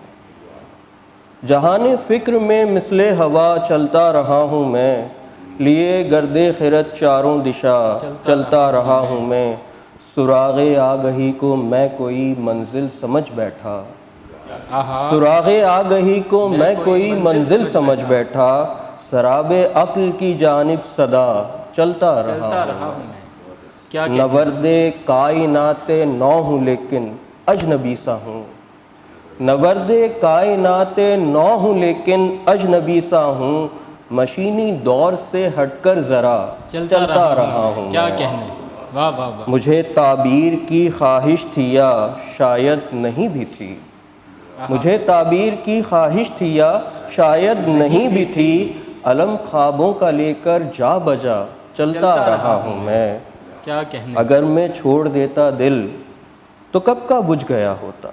جہان فکر میں مثل ہوا چلتا رہا ہوں میں، لیے گرد خرد چاروں دشا چلتا رہا ہوں میں. سراغ آگہی کو میں کوئی منزل سمجھ بیٹھا، سراغ آگہی کو میں کوئی منزل سمجھ بیٹھا، سراب عقل کی جانب صدا چلتا رہا ہوں میں. نورد کائنات نو ہوں لیکن اجنبی سا ہوں، نورد کائنات نو ہوں لیکن اجنبی سا ہوں، مشینی دور سے ہٹ کر ذرا چلتا رہا ہوں. کیا کہنے. واہ واہ واہ. مجھے تعبیر کی خواہش تھی یا شاید نہیں بھی تھی، مجھے تعبیر کی خواہش تھی یا شاید نہیں بھی تھی، علم خوابوں کا لے کر جا بجا چلتا رہا ہوں میں. کیا کہنے. اگر میں چھوڑ دیتا دل تو کب کا بجھ گیا ہوتا،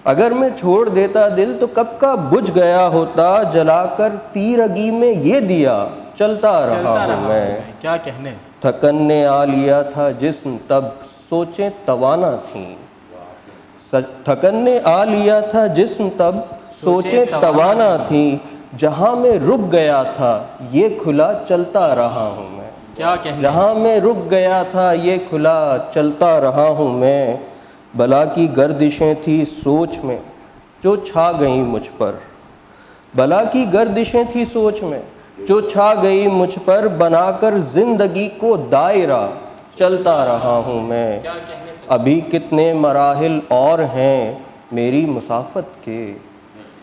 اگر میں چھوڑ دیتا دل تو کب کا بجھ گیا ہوتا، جلا کر تیرگی میں یہ دیا چلتا رہا ہوں میں. کیا کہنے. تھکن نے آ لیا تھا جسم تب سوچیں توانا تھیں، تھکن نے آ لیا تھا جسم تب سوچیں توانا تھیں، جہاں میں رک گیا تھا یہ کھلا چلتا رہا ہوں میں. کیا کہنے. جہاں میں رک گیا تھا یہ کھلا چلتا رہا ہوں میں. بلا کی گردشیں تھی سوچ میں جو چھا گئیں مجھ پر، بلا کی گردشیں تھی سوچ میں جو چھا گئی مجھ پر، بنا کر زندگی کو دائرہ چلتا رہا ہوں میں. ابھی کتنے مراحل اور ہیں میری مسافت کے،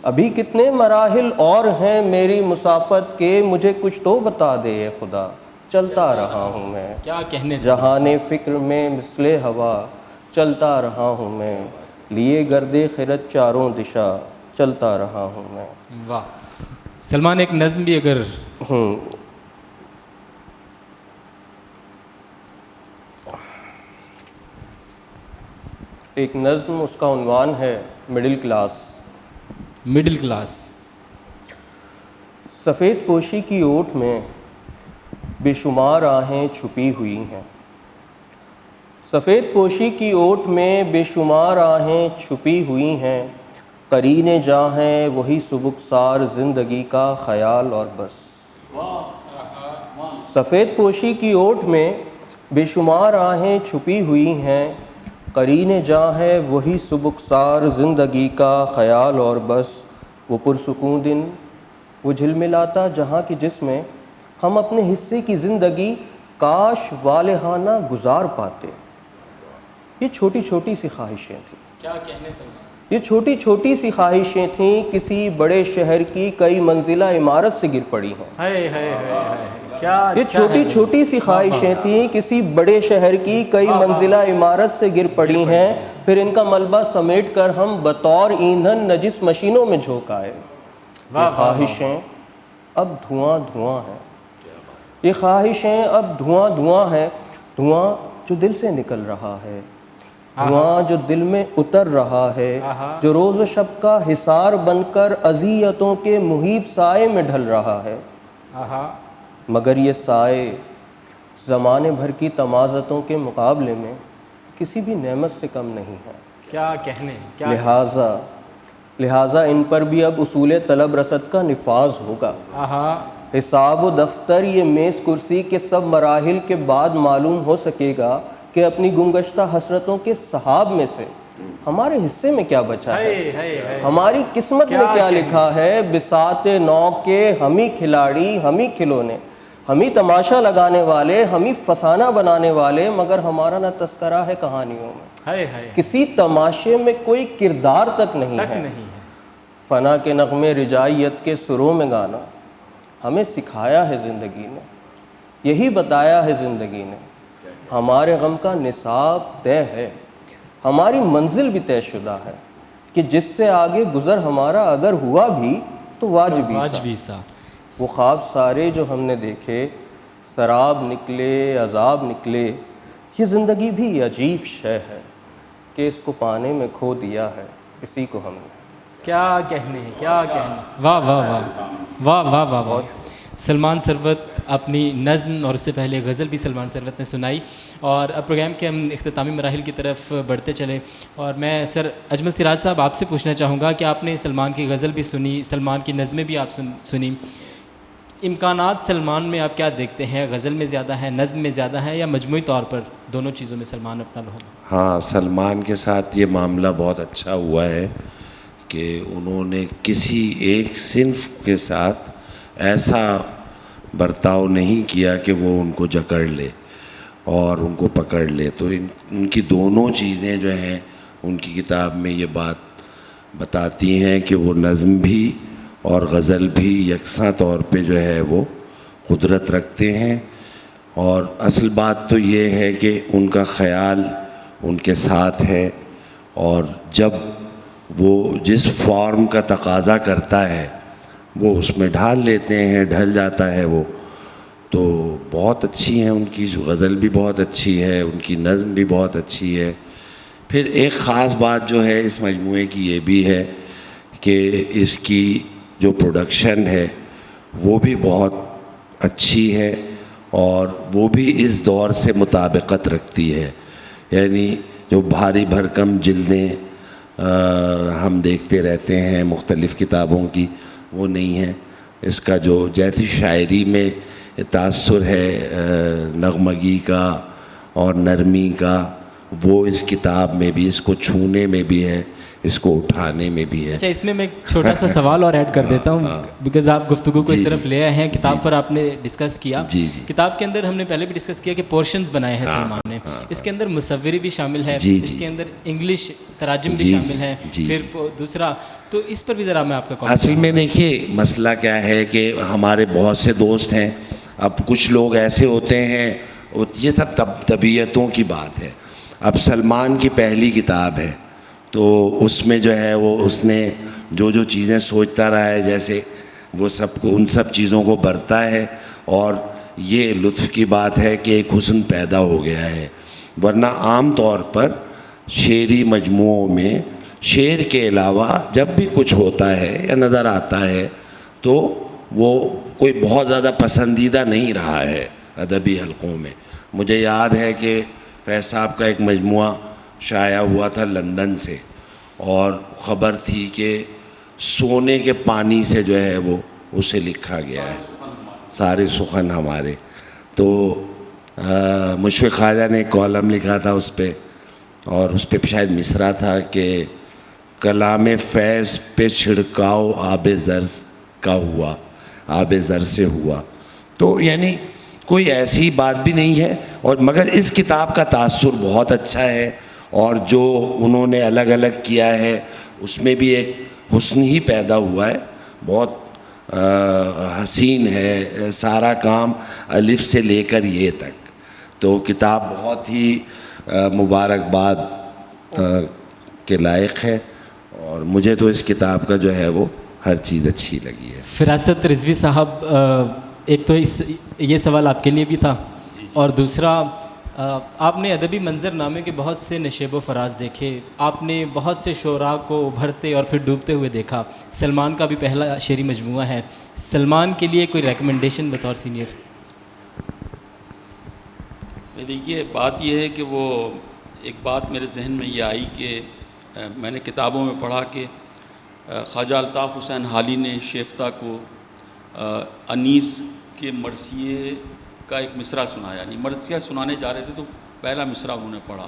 ابھی کتنے مراحل اور ہیں میری مسافت کے، مجھے کچھ تو بتا دے اے خدا چلتا رہا ہوں میں. کیا کہنے. جہان فکر میں مثل ہوا چلتا رہا ہوں میں، لیے گرد خرد چاروں دشا چلتا رہا ہوں میں. واہ. سلمان ایک نظم بھی اگر. ایک نظم، اس کا عنوان ہے مڈل کلاس. Middle class. سفید پوشی کی اوٹ میں بے شمار آہیں چھپی ہوئی ہیں، سفید پوشی کی اوٹ میں بے شمار آہیں چھپی ہوئی ہیں، قرینے جاں ہیں وہی سبکسار زندگی کا خیال اور بس. سفید پوشی کی اوٹ میں بے شمار آہیں چھپی ہوئی ہیں، قرینے جاں ہے وہی سبکسار زندگی کا خیال اور بس. وہ پرسکون دن وہ جھلملاتا جہاں کی جس میں ہم اپنے حصے کی زندگی کاش والہانہ گزار پاتے. یہ چھوٹی چھوٹی سی خواہشیں تھیں. کیا کہنے سلمان. یہ چھوٹی چھوٹی سی خواہشیں تھیں کسی بڑے شہر کی کئی منزلہ عمارت سے گر پڑی ہیں. یہ چھوٹی چھوٹی سی خواہشیں تھیں کسی بڑے شہر کی کئی منزلہ عمارت سے گر پڑی ہیں، پھر ان کا ملبہ سمیٹ کر ہم بطور ایندھن نجس مشینوں میں جھونک آئے. یہ خواہشیں اب دھواں دھواں ہیں، یہ خواہشیں اب دھواں دھواں ہیں، دھواں جو دل سے نکل رہا ہے، دھواں جو دل میں اتر رہا ہے، جو روز و شب کا حصار بن کر اذیتوں کے محیط سائے میں ڈھل رہا ہے. مگر یہ سائے زمانے بھر کی تمازتوں کے مقابلے میں کسی بھی نعمت سے کم نہیں ہے. کیا کہنے. لہٰذا ان پر بھی اب اصول طلب رسد کا نفاذ ہوگا. حساب و دفتر یہ میز کرسی کے سب مراحل کے بعد معلوم ہو سکے گا کہ اپنی گمگشتہ حسرتوں کے سحاب میں سے ہمارے حصے میں کیا بچا ہے؟ ہماری قسمت میں کیا لکھا ہے؟ بساط نو کے ہم ہی کھلاڑی، ہم ہی کھلونے، ہم ہی تماشا لگانے والے، ہم ہی فسانہ بنانے والے، مگر ہمارا نہ تذکرہ ہے کہانیوں میں، کسی تماشے میں کوئی کردار تک نہیں ہے۔ فنا کے نغمے رجائیت کے سروں میں گانا ہمیں سکھایا ہے زندگی نے، یہی بتایا ہے زندگی نے، ہمارے غم کا نصاب طے ہے، ہماری منزل بھی طے شدہ ہے، کہ جس سے آگے گزر ہمارا اگر ہوا بھی تو واجبی سا۔ وہ خواب سارے جو ہم نے دیکھے، سراب نکلے عذاب نکلے، یہ زندگی بھی عجیب شے ہے کہ اس کو پانے میں کھو دیا ہے اسی کو ہم نے۔ کیا کہنے، کیا کہنے، واہ واہ واہ واہ واہ واہ واہ۔ سلمان ثروت اپنی نظم اور اس سے پہلے غزل بھی سلمان ثروت نے سنائی، اور اب پروگرام کے ہم اختتامی مراحل کی طرف بڑھتے چلیں، اور میں سر اجمل سراج صاحب آپ سے پوچھنا چاہوں گا کہ آپ نے سلمان کی غزل بھی سنی، سلمان کی نظمیں بھی آپ سنی، امکانات سلمان میں آپ کیا دیکھتے ہیں؟ غزل میں زیادہ ہے، نظم میں زیادہ ہے، یا مجموعی طور پر دونوں چیزوں میں سلمان اپنا لوگ؟ ہاں، سلمان کے ساتھ یہ معاملہ بہت اچھا ہوا ہے کہ انہوں نے کسی ایک صنف کے ساتھ ایسا برتاؤ نہیں کیا کہ وہ ان کو جکڑ لے اور ان کو پکڑ لے۔ تو ان کی دونوں چیزیں جو ہیں ان کی کتاب میں یہ بات بتاتی ہیں کہ وہ نظم بھی اور غزل بھی یکساں طور پہ جو ہے وہ قدرت رکھتے ہیں، اور اصل بات تو یہ ہے کہ ان کا خیال ان کے ساتھ ہے، اور جب وہ جس فارم کا تقاضا کرتا ہے وہ اس میں ڈھال لیتے ہیں، ڈھل جاتا ہے وہ۔ تو بہت اچھی ہیں، ان کی غزل بھی بہت اچھی ہے، ان کی نظم بھی بہت اچھی ہے۔ پھر ایک خاص بات جو ہے اس مجموعے کی یہ بھی ہے کہ اس کی جو پروڈکشن ہے وہ بھی بہت اچھی ہے، اور وہ بھی اس دور سے مطابقت رکھتی ہے، یعنی جو بھاری بھرکم جلدیں ہم دیکھتے رہتے ہیں مختلف کتابوں کی، وہ نہیں ہے۔ اس کا جو جیسی شاعری میں تاثر ہے نغمگی کا اور نرمی کا، وہ اس کتاب میں بھی، اس کو چھونے میں بھی ہے، اس کو اٹھانے میں بھی ہے۔ اچھا، اس میں ایک چھوٹا سا سوال اور ایڈ کر دیتا ہوں، بیکاز آپ گفتگو کو اس طرف لے آئے ہیں، کتاب پر آپ نے ڈسکس کیا، کتاب کے اندر ہم نے پہلے بھی ڈسکس کیا کہ پورشنز بنائے ہیں سلمان نے، اس کے اندر مصوری بھی شامل ہے، اس کے اندر انگلش تراجم بھی شامل ہے، پھر دوسرا، تو اس پر بھی ذرا میں آپ کا کامنٹ۔ اصل میں دیکھیے مسئلہ کیا ہے کہ ہمارے بہت سے دوست ہیں، اب کچھ لوگ ایسے ہوتے ہیں، یہ سب طبیعتوں کی بات ہے۔ اب سلمان کی پہلی کتاب ہے تو اس میں جو ہے وہ اس نے جو چیزیں سوچتا رہا ہے، جیسے وہ سب کو ان سب چیزوں کو برتا ہے، اور یہ لطف کی بات ہے کہ ایک حسن پیدا ہو گیا ہے۔ ورنہ عام طور پر شعری مجموعوں میں شعر کے علاوہ جب بھی کچھ ہوتا ہے یا نظر آتا ہے تو وہ کوئی بہت زیادہ پسندیدہ نہیں رہا ہے ادبی حلقوں میں۔ مجھے یاد ہے کہ فیض صاحب کا ایک مجموعہ شائع ہوا تھا لندن سے، اور خبر تھی کہ سونے کے پانی سے جو ہے وہ اسے لکھا گیا ہے، سارے سخن ہمارے۔ تو مشفق خواجہ نے ایک کالم لکھا تھا اس پہ، اور اس پہ شاید مصرع تھا کہ کلام فیض پہ چھڑکاؤ آب زر کا ہوا، آب زر سے ہوا۔ تو یعنی کوئی ایسی بات بھی نہیں ہے، اور مگر اس کتاب کا تاثر بہت اچھا ہے، اور جو انہوں نے الگ الگ کیا ہے اس میں بھی ایک حسن ہی پیدا ہوا ہے، بہت حسین ہے سارا کام الف سے لے کر یہ تک۔ تو کتاب بہت ہی مبارکباد کے لائق ہے، اور مجھے تو اس کتاب کا جو ہے وہ ہر چیز اچھی لگی ہے۔ فراست رضوی صاحب، ایک تو یہ سوال آپ کے لیے بھی تھا، اور دوسرا آپ نے ادبی منظر نامے کے بہت سے نشیب و فراز دیکھے، آپ نے بہت سے شعراء کو ابھرتے اور پھر ڈوبتے ہوئے دیکھا، سلمان کا بھی پہلا شعری مجموعہ ہے، سلمان کے لیے کوئی ریکمنڈیشن بطور سینئر؟ دیکھیے بات یہ ہے کہ وہ ایک بات میرے ذہن میں یہ آئی کہ میں نے کتابوں میں پڑھا کہ خواجہ الطاف حسین حالی نے شیفتہ کو انیس کے مرثیے کا ایک مصرع سنایا، یعنی مرثیہ سنانے جا رہے تھے تو پہلا مصرع انہوں نے پڑھا،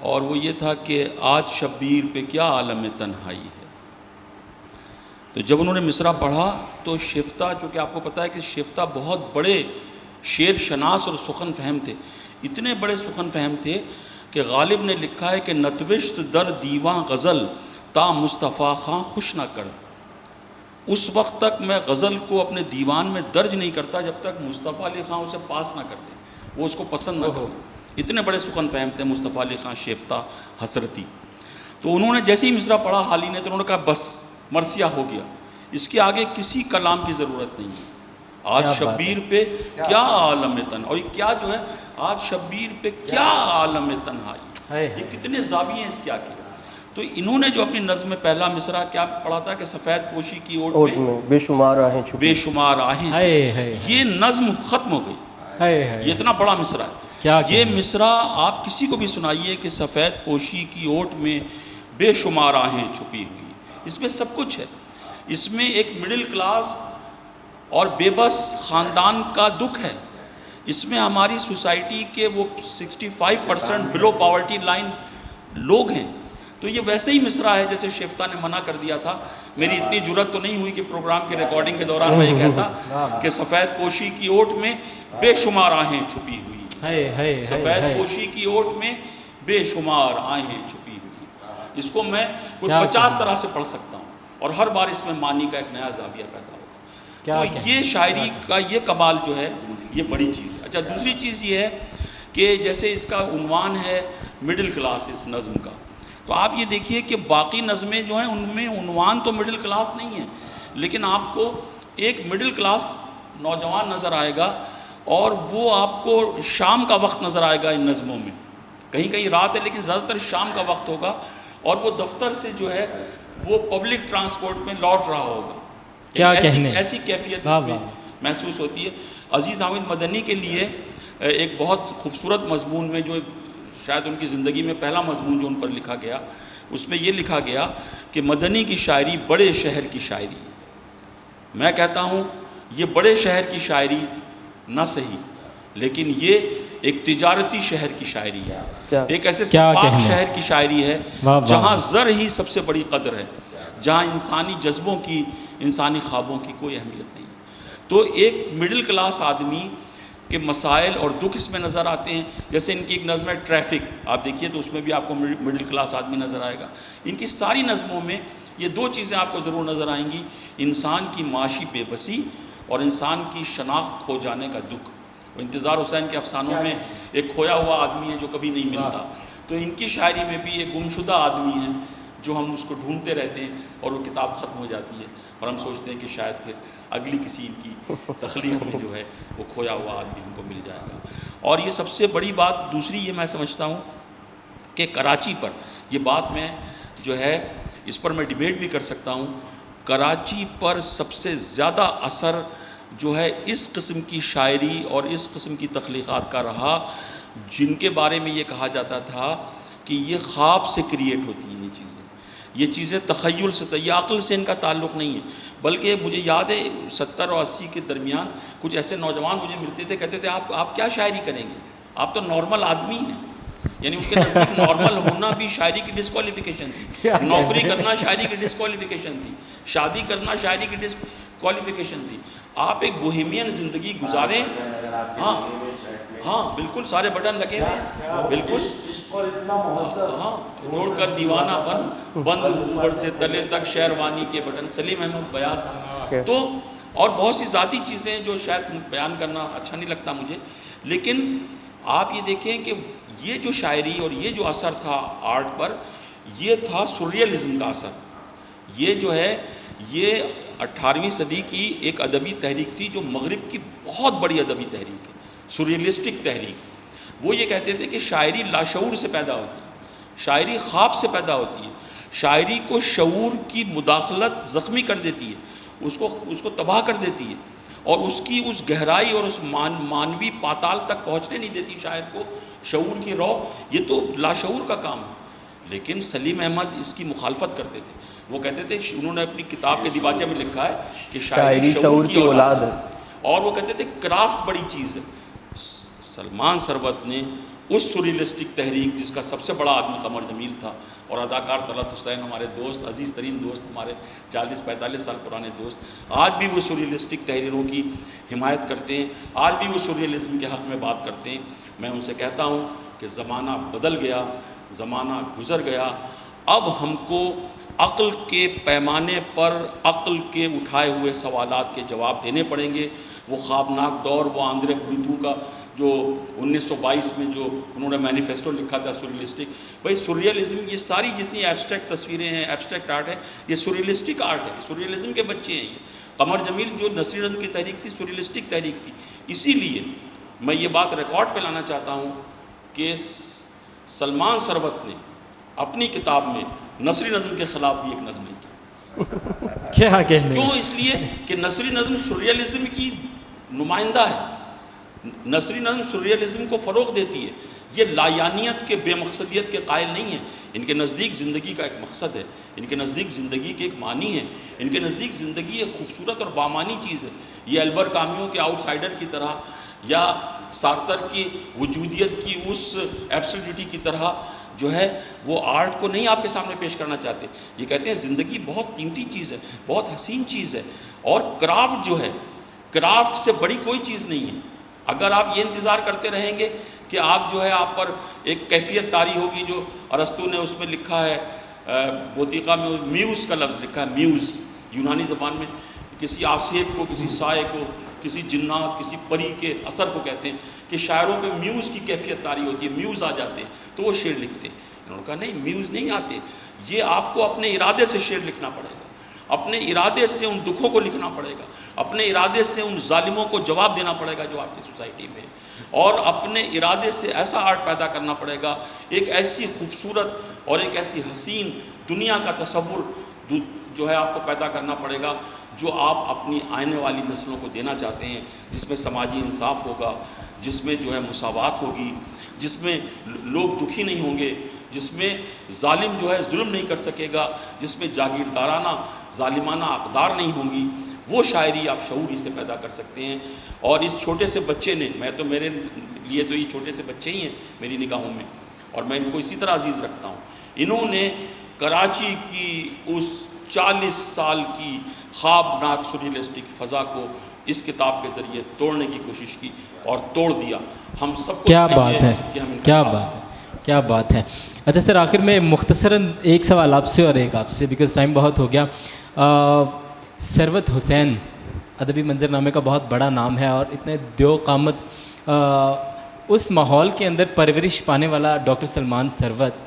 اور وہ یہ تھا کہ آج شبیر پہ کیا عالم تنہائی ہے. تو جب انہوں نے مصرع پڑھا تو شیفتہ، چونکہ آپ کو پتہ ہے کہ شیفتہ بہت بڑے شعر شناس اور سخن فہم تھے، اتنے بڑے سخن فہم تھے کہ غالب نے لکھا ہے کہ نتوشت در دیواں غزل تا مصطفیٰ خاں خوش نہ کر. اس وقت تک میں غزل کو اپنے دیوان میں درج نہیں کرتا جب تک مصطفیٰ علی خاں اسے پاس نہ کر دے، وہ اس کو پسند نہ کرے. اتنے بڑے سخن فہم تھے مصطفیٰ علی خاں شیفتہ حسرتی. تو انہوں نے جیسے ہی مصرع پڑھا حالی نے، تو انہوں نے کہا بس مرثیہ ہو گیا، اس کے آگے کسی کلام کی ضرورت نہیں ہے. آج شبیر پہ کیا عالم تنہائی، اور یہ کیا جو ہے آج شبیر پہ کیا عالم تنہائی، یہ کتنے زاویے ہیں اس کے آگے. تو انہوں نے جو اپنی نظم میں پہلا مصرع کیا پڑھا تھا کہ سفید پوشی کی اوٹ میں بے شمار آہیں چھپی، بے شمار آہیں چھپی. یہ نظم ختم ہو گئی. یہ اتنا بڑا مصرع ہے. یہ مصرع آپ کسی کو بھی سنائیے کہ سفید پوشی کی اوٹ میں بے شمار آہیں چھپی ہوئی، اس میں سب کچھ ہے. اس میں ایک مڈل کلاس اور بے بس خاندان کا دکھ ہے. اس میں ہماری سوسائٹی کے وہ 65% بلو پاورٹی لائن لوگ ہیں. تو یہ ویسے ہی مصرع ہے جیسے شیفتہ نے منع کر دیا تھا. میری اتنی جرت تو نہیں ہوئی کہ پروگرام کی ریکارڈنگ کے دوران میں یہ کہتا کہ سفید پوشی کی اوٹ میں بے شمار آہیں چھپی ہوئی، سفید پوشی کی اوٹ میں بے شمار آہیں چھپی ہوئی. اس کو میں 50 طرح سے پڑھ سکتا ہوں اور ہر بار اس میں معنی کا ایک نیا زاویہ پیدا ہوگا. تو یہ شاعری کا یہ کمال جو ہے یہ بڑی چیز ہے. اچھا، دوسری چیز یہ ہے کہ جیسے اس کا عنوان ہے مڈل کلاس اس نظم کا، تو آپ یہ دیکھیے کہ باقی نظمیں جو ہیں ان میں عنوان تو مڈل کلاس نہیں ہے، لیکن آپ کو ایک مڈل کلاس نوجوان نظر آئے گا اور وہ آپ کو شام کا وقت نظر آئے گا ان نظموں میں. کہیں کہیں رات ہے لیکن زیادہ تر شام کا وقت ہوگا، اور وہ دفتر سے جو ہے وہ پبلک ٹرانسپورٹ میں لوٹ رہا ہوگا. ایسی کیفیت اس میں محسوس ہوتی ہے. عزیز حامد مدنی کے لیے ایک بہت خوبصورت مضمون میں جو شاید ان کی زندگی میں پہلا مضمون جو ان پر لکھا گیا، اس میں یہ لکھا گیا کہ مدنی کی شاعری بڑے شہر کی شاعری ہے. میں کہتا ہوں یہ بڑے شہر کی شاعری نہ صحیح، لیکن یہ ایک تجارتی شہر کی شاعری ہے، ایک ایسے سپاک شہر کی شاعری ہے جہاں زر ہی سب سے بڑی قدر ہے، جہاں انسانی جذبوں کی، انسانی خوابوں کی کوئی اہمیت نہیں ہے. تو ایک مڈل کلاس آدمی کے مسائل اور دکھ اس میں نظر آتے ہیں. جیسے ان کی ایک نظم ہے ٹریفک، آپ دیکھیے تو اس میں بھی آپ کو مڈل کلاس آدمی نظر آئے گا. ان کی ساری نظموں میں یہ دو چیزیں آپ کو ضرور نظر آئیں گی، انسان کی معاشی بے بسی اور انسان کی شناخت کھو جانے کا دکھ. انتظار حسین کے افسانوں میں ایک کھویا ہوا آدمی ہے جو کبھی نہیں ملتا، تو ان کی شاعری میں بھی ایک گمشدہ آدمی ہے جو ہم اس کو ڈھونڈتے رہتے ہیں اور وہ کتاب ختم ہو جاتی ہے اور ہم سوچتے ہیں کہ شاید پھر اگلی کسی ان کی تخلیق میں جو ہے وہ کھویا ہوا آدمی ہم کو مل جائے گا. اور یہ سب سے بڑی بات دوسری یہ میں سمجھتا ہوں کہ کراچی پر یہ بات میں جو ہے اس پر میں ڈیبیٹ بھی کر سکتا ہوں. کراچی پر سب سے زیادہ اثر جو ہے اس قسم کی شاعری اور اس قسم کی تخلیقات کا رہا جن کے بارے میں یہ کہا جاتا تھا کہ یہ خواب سے کریٹ ہوتی ہیں یہ چیزیں تخیل سے، یہ عقل سے ان کا تعلق نہیں ہے. بلکہ مجھے یاد ہے 70 اور 80 کے درمیان کچھ ایسے نوجوان مجھے ملتے تھے، کہتے تھے آپ کیا شاعری کریں گے، آپ تو نارمل آدمی ہیں. یعنی اس کے نزدیک نارمل ہونا بھی شاعری کی ڈسکوالیفیکیشن تھی، نوکری کرنا شاعری کی ڈسکوالیفیکیشن تھی، شادی کرنا شاعری کی ڈسکوالیفیکیشن تھی. آپ ایک بوہیمین زندگی گزاریں. ہاں بالکل، سارے بٹن لگے ہوئے ہیں، بالکل. ہاں، توڑ کر دیوانہ بند اوپر سے تلے تک شہروانی کے بٹن، سلیم احمد بیاض. تو اور بہت سی ذاتی چیزیں جو شاید بیان کرنا اچھا نہیں لگتا مجھے، لیکن آپ یہ دیکھیں کہ یہ جو شاعری اور یہ جو اثر تھا آرٹ پر، یہ تھا سوریلزم کا اثر. یہ جو ہے یہ 18ویں صدی کی ایک ادبی تحریک تھی جو مغرب کی بہت بڑی ادبی تحریک ہے، سوریلسٹک تحریک. وہ یہ کہتے تھے کہ شاعری لاشعور سے پیدا ہوتی ہے، شاعری خواب سے پیدا ہوتی ہے، شاعری کو شعور کی مداخلت زخمی کر دیتی ہے، اس کو تباہ کر دیتی ہے، اور اس کی اس گہرائی اور اس مانوی پاتال تک پہنچنے نہیں دیتی شاعر کو شعور کی رو. یہ تو لاشعور کا کام ہے. لیکن سلیم احمد اس کی مخالفت کرتے تھے. وہ کہتے تھے، انہوں نے اپنی کتاب کے دیباچے میں لکھا ہے کہ شاعری شعور کی اولاد ہے، اور وہ کہتے تھے کرافٹ بڑی چیز ہے. سلمان ثروت نے اس سوریلسٹک تحریک جس کا سب سے بڑا آدمی قمر جمیل تھا، اور اداکار طلعت حسین ہمارے دوست، عزیز ترین دوست، ہمارے 40-45 سال پرانے دوست، آج بھی وہ سوریلسٹک تحریروں کی حمایت کرتے ہیں، آج بھی وہ سوریلزم کے حق میں بات کرتے ہیں۔ میں ان سے کہتا ہوں کہ زمانہ بدل گیا، زمانہ گزر گیا، اب ہم کو عقل کے پیمانے پر عقل کے اٹھائے ہوئے سوالات کے جواب دینے پڑیں گے۔ وہ خوابناک دور، وہ آندرے بریتو کا جو 1922 میں جو انہوں نے مینیفیسٹو لکھا تھا سوریلسٹک، بھائی سوریلزم، یہ ساری جتنی ایبسٹریکٹ تصویریں ہیں، ایبسٹریکٹ آرٹ ہے، یہ سوریلسٹک آرٹ ہے، سوریلزم کے بچے ہیں یہ۔ قمر جمیل جو نثری نظم کی تحریک تھی، سوریلسٹک تحریک تھی۔ اسی لیے میں یہ بات ریکارڈ پہ لانا چاہتا ہوں کہ سلمان ثروت نے اپنی کتاب میں نثری نظم کے خلاف بھی ایک نظم لکھی۔ کیا کہنے؟ کیوں؟ اس لیے کہ نثری نظم سوریلزم کی نمائندہ ہے، نثری نظم سوریلزم کو فروغ دیتی ہے۔ یہ لایانیت کے، بے مقصدیت کے قائل نہیں ہیں، ان کے نزدیک زندگی کا ایک مقصد ہے، ان کے نزدیک زندگی کے ایک معنی ہے، ان کے نزدیک زندگی ایک خوبصورت اور بامانی چیز ہے۔ یہ البر کامیو کے آؤٹ سائڈر کی طرح یا سارتر کی وجودیت کی اس ایبسولوٹی کی طرح جو ہے وہ آرٹ کو نہیں آپ کے سامنے پیش کرنا چاہتے۔ یہ کہتے ہیں زندگی بہت قیمتی چیز ہے، بہت حسین چیز ہے، اور کرافٹ جو ہے، کرافٹ سے بڑی کوئی چیز نہیں ہے۔ اگر آپ یہ انتظار کرتے رہیں گے کہ آپ جو ہے آپ پر ایک کیفیت طاری ہوگی، جو ارسطو نے اس میں لکھا ہے، بوتیقہ میں میوز کا لفظ لکھا ہے، میوز یونانی زبان میں کسی آسیب کو، کسی سائے کو، کسی جنات، کسی پری کے اثر کو کہتے ہیں کہ شاعروں پہ میوز کی کیفیت طاری ہوتی ہے، میوز آ جاتے ہیں تو وہ شعر لکھتے ہیں۔ انہوں نے کہا نہیں، میوز نہیں آتے، یہ آپ کو اپنے ارادے سے شعر لکھنا پڑے گا، اپنے ارادے سے ان دکھوں کو لکھنا پڑے گا، اپنے ارادے سے ان ظالموں کو جواب دینا پڑے گا جو آپ کی سوسائٹی میں ہے، اور اپنے ارادے سے ایسا آرٹ پیدا کرنا پڑے گا، ایک ایسی خوبصورت اور ایک ایسی حسین دنیا کا تصور جو ہے آپ کو پیدا کرنا پڑے گا جو آپ اپنی آنے والی نسلوں کو دینا چاہتے ہیں، جس میں سماجی انصاف ہوگا، جس میں جو ہے مساوات ہوگی، جس میں لوگ دکھی نہیں ہوں گے، جس میں ظالم جو ہے ظلم نہیں کر سکے گا، جس میں جاگیردارانہ ظالمانہ اقدار نہیں ہوں گی۔ وہ شاعری آپ شعوری سے پیدا کر سکتے ہیں۔ اور اس چھوٹے سے بچے نے، میں تو میرے لیے تو یہ چھوٹے سے بچے ہی ہیں میری نگاہوں میں، اور میں ان کو اسی طرح عزیز رکھتا ہوں۔ انہوں نے کراچی کی اس 40 سال کی خوابناک سوریلسٹک فضا کو اس کتاب کے ذریعے توڑنے کی کوشش کی اور توڑ دیا۔ ہم سب کو کیا بات ہے، کہ ہم ان کا کیا ساتھ بات ہے، کیا بات ہے۔ اچھا سر، آخر میں مختصراً ایک سوال آپ سے اور ایک آپ سے، بیکاز ٹائم بہت ہو گیا۔ ثروت حسین ادبی منظر نامے کا بہت بڑا نام ہے، اور اتنے دیو قامت اس ماحول کے اندر پرورش پانے والا ڈاکٹر سلمان ثروت،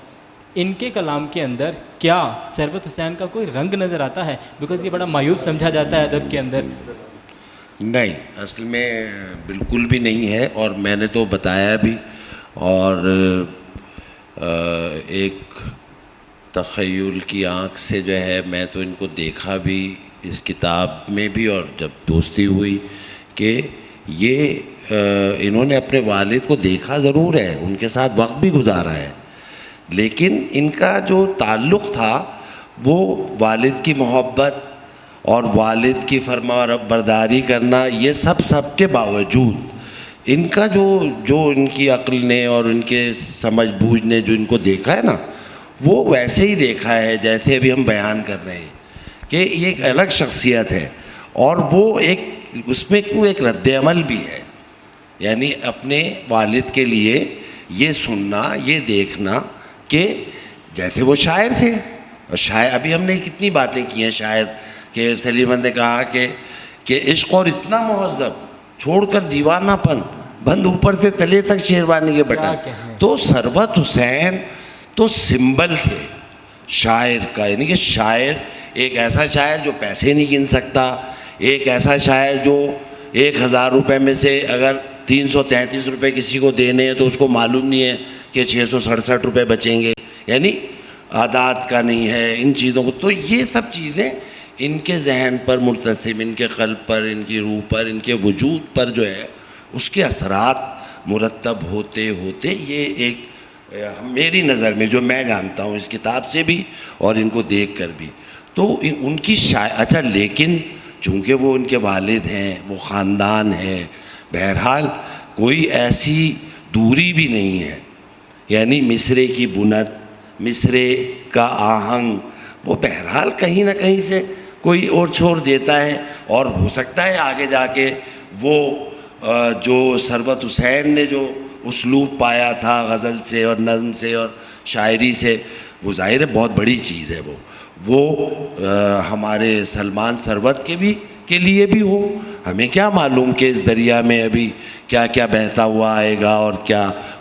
ان کے کلام کے اندر کیا ثروت حسین کا کوئی رنگ نظر آتا ہے؟ بیکاز یہ بڑا معیوب سمجھا جاتا ہے ادب کے اندر۔ نہیں، اصل میں بالکل بھی نہیں ہے، اور میں نے تو بتایا بھی، اور ایک تخیل کی آنکھ سے جو ہے میں تو ان کو دیکھا بھی اس کتاب میں بھی، اور جب دوستی ہوئی کہ یہ انہوں نے اپنے والد کو دیکھا ضرور ہے، ان کے ساتھ وقت بھی گزارا ہے، لیکن ان کا جو تعلق تھا وہ والد کی محبت اور والد کی فرما برداری کرنا، یہ سب کے باوجود ان کا جو ان کی عقل نے اور ان کے سمجھ بوجھ نے جو ان کو دیکھا ہے نا، وہ ویسے ہی دیکھا ہے جیسے ابھی ہم بیان کر رہے ہیں کہ یہ ایک الگ شخصیت ہے، اور وہ ایک اس میں ایک رد عمل بھی ہے، یعنی اپنے والد کے لیے یہ سننا، یہ دیکھنا کہ جیسے وہ شاعر تھے، اور شاعر ابھی ہم نے کتنی باتیں کی ہیں شاعر کہ سلیم نے کہا کہ عشق اور اتنا مہذب چھوڑ کر دیوانہ پن، بند اوپر سے تلے تک شیروانی کے بٹن۔ تو ثروت حسین تو سمبل تھے شاعر کا، یعنی کہ شاعر ایک ایسا شاعر جو پیسے نہیں گن سکتا، ایک ایسا شاعر جو 1000 روپے میں سے اگر 333 روپے کسی کو دینے ہیں تو اس کو معلوم نہیں ہے کہ 667 روپے بچیں گے، یعنی عادات کا نہیں ہے ان چیزوں کو۔ تو یہ سب چیزیں ان کے ذہن پر مرتسم، ان کے قلب پر، ان کی روح پر، ان کے وجود پر جو ہے اس کے اثرات مرتب ہوتے ہوتے یہ ایک میری نظر میں جو میں جانتا ہوں اس کتاب سے بھی اور ان کو دیکھ کر بھی، تو ان کی اچھا، لیکن چونکہ وہ ان کے والد ہیں، وہ خاندان ہے، بہرحال کوئی ایسی دوری بھی نہیں ہے یعنی مصرے کی بنت، مصرے کا آہنگ، وہ بہرحال کہیں نہ کہیں سے کوئی اور چھوڑ دیتا ہے. اور ہو سکتا ہے آگے جا کے وہ جو ثروت حسین نے جو اسلوب پایا تھا غزل سے اور نظم سے اور شاعری سے، وہ ظاہر ہے بہت بڑی چیز ہے. وہ ہمارے سلمان ثروت کے لیے بھی ہو. ہمیں کیا معلوم کہ اس دریا میں ابھی کیا کیا بہتا ہوا آئے گا اور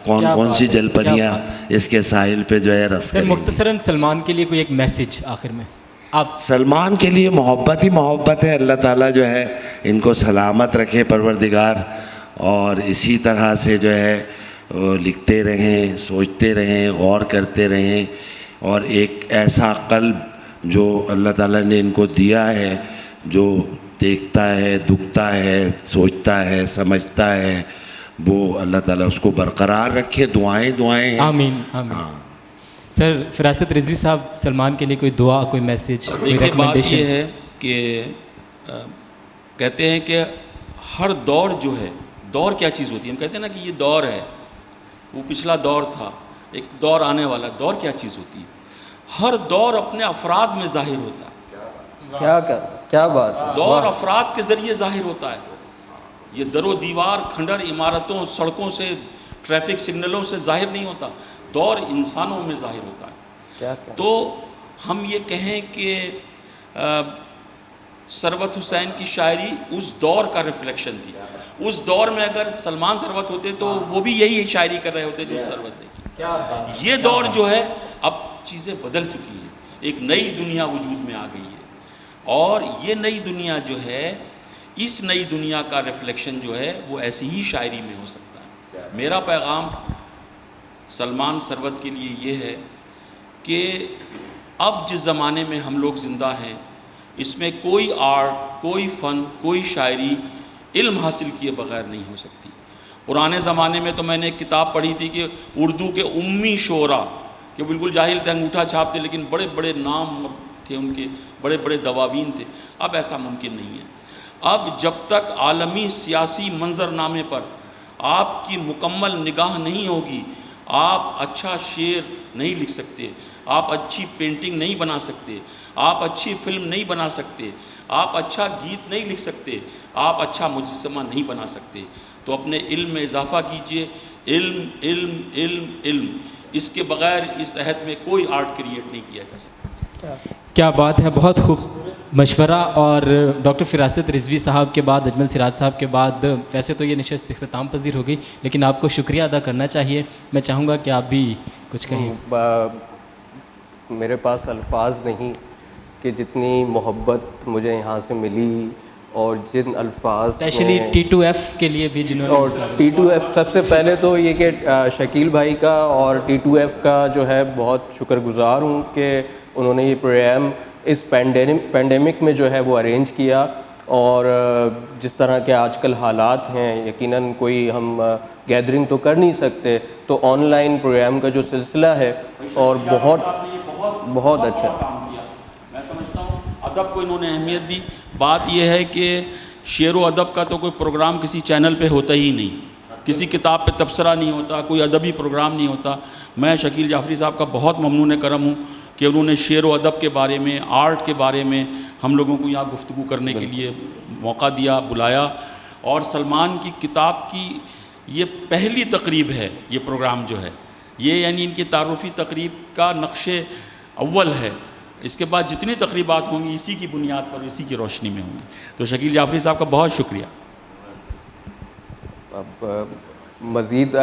کون سی جل پریاں اس کے ساحل پہ جو ہے رس کریں گی. مختصراً سلمان کے لیے کوئی ایک میسج آخر میں آپ؟ سلمان کے لیے محبت ہی محبت ہے. اللہ تعالیٰ جو ہے ان کو سلامت رکھے پروردگار، اور اسی طرح سے جو ہے لکھتے رہیں، سوچتے رہیں، غور کرتے رہیں، اور ایک ایسا قلب جو اللہ تعالیٰ نے ان کو دیا ہے، جو دیکھتا ہے، دکھتا ہے، سوچتا ہے، سمجھتا ہے، وہ اللہ تعالیٰ اس کو برقرار رکھے. دعائیں ہیں. آمین آمین. سر فراست رضوی صاحب، سلمان کے لیے کوئی دعا، کوئی میسج، کوئی ایک بات ریکمنڈیشن؟ یہ ہے کہ کہتے ہیں کہ ہر دور جو ہے، دور کیا چیز ہوتی ہے؟ ہم کہتے ہیں نا کہ یہ دور ہے، وہ پچھلا دور تھا، ایک دور آنے والا. دور کیا چیز ہوتی ہے؟ ہر دور اپنے افراد میں ظاہر ہوتا ہے. کیا بات ہے. دور افراد کے ذریعے ظاہر ہوتا ہے. یہ در و دیوار، کھنڈر، عمارتوں، سڑکوں سے، ٹریفک سگنلوں سے ظاہر نہیں ہوتا. دور انسانوں میں ظاہر ہوتا ہے. تو ہم یہ کہیں کہ ثروت حسین کی شاعری اس دور کا ریفلیکشن تھی. اس دور میں اگر سلمان ثروت ہوتے تو وہ بھی یہی شاعری کر رہے ہوتے جو ثروت نے. یہ دور جو ہے اب چیزیں بدل چکی ہیں، ایک نئی دنیا وجود میں آ گئی ہے، اور یہ نئی دنیا جو ہے، اس نئی دنیا کا ریفلیکشن جو ہے وہ ایسی ہی شاعری میں ہو سکتا ہے. میرا پیغام سلمان ثروت کے لیے یہ ہے کہ اب جس زمانے میں ہم لوگ زندہ ہیں، اس میں کوئی آرٹ، کوئی فن، کوئی شاعری علم حاصل کیے بغیر نہیں ہو سکتی. پرانے زمانے میں تو میں نے ایک کتاب پڑھی تھی کہ اردو کے امی شعراء، کہ بالکل جاہل تھے، انگوٹھا چھاپ تھے، لیکن بڑے بڑے نام تھے ان کے، بڑے بڑے دواوین تھے. اب ایسا ممکن نہیں ہے. اب جب تک عالمی سیاسی منظرنامے پر آپ کی مکمل نگاہ نہیں ہوگی، آپ اچھا شعر نہیں لکھ سکتے، آپ اچھی پینٹنگ نہیں بنا سکتے، آپ اچھی فلم نہیں بنا سکتے، آپ اچھا گیت نہیں لکھ سکتے، آپ اچھا مجسمہ نہیں بنا سکتے. تو اپنے علم میں اضافہ کیجئے. علم علم علم علم، اس کے بغیر اس عہد میں کوئی آرٹ کریٹ نہیں کیا جا سکتا. کیا بات ہے، بہت خوبصورت مشورہ. اور ڈاکٹر فراست رضوی صاحب کے بعد، اجمل سراج صاحب کے بعد، ویسے تو یہ نشست اختتام پذیر ہو گئی، لیکن آپ کو شکریہ ادا کرنا چاہیے. میں چاہوں گا کہ آپ بھی کچھ کہیں. میرے پاس الفاظ نہیں کہ جتنی محبت مجھے یہاں سے ملی، اور جن الفاظ اسپیشلی T2F کے لیے بھی، جنہوں نے، اور T2F سب سے پہلے تو یہ کہ شکیل بھائی کا اور T2F کا جو ہے بہت شکر گزار ہوں کہ انہوں نے یہ پروگرام اس پینڈیمک میں جو ہے وہ ارینج کیا. اور جس طرح کے آج کل حالات ہیں، یقیناً کوئی ہم گیدرنگ تو کر نہیں سکتے، تو آن لائن پروگرام کا جو سلسلہ ہے، اور بہت اچھا کام کیا. میں سمجھتا ہوں ادب کو انہوں نے اہمیت دی. بات یہ ہے کہ شعر و ادب کا تو کوئی پروگرام کسی چینل پہ ہوتا ہی نہیں، کسی کتاب پہ تبصرہ نہیں ہوتا، کوئی ادبی پروگرام نہیں ہوتا. میں شکیل جعفری صاحب کا بہت ممنون کرم ہوں کہ انہوں نے شعر و ادب کے بارے میں، آرٹ کے بارے میں ہم لوگوں کو یہاں گفتگو کرنے کے لیے موقع دیا، بلایا. اور سلمان کی کتاب کی یہ پہلی تقریب ہے، یہ پروگرام جو ہے یہ یعنی ان کی تعارفی تقریب کا نقش اول ہے. اس کے بعد جتنی تقریبات ہوں گی اسی کی بنیاد پر، اسی کی روشنی میں ہوں گی. تو شکیل جعفری صاحب کا بہت شکریہ. اب مزید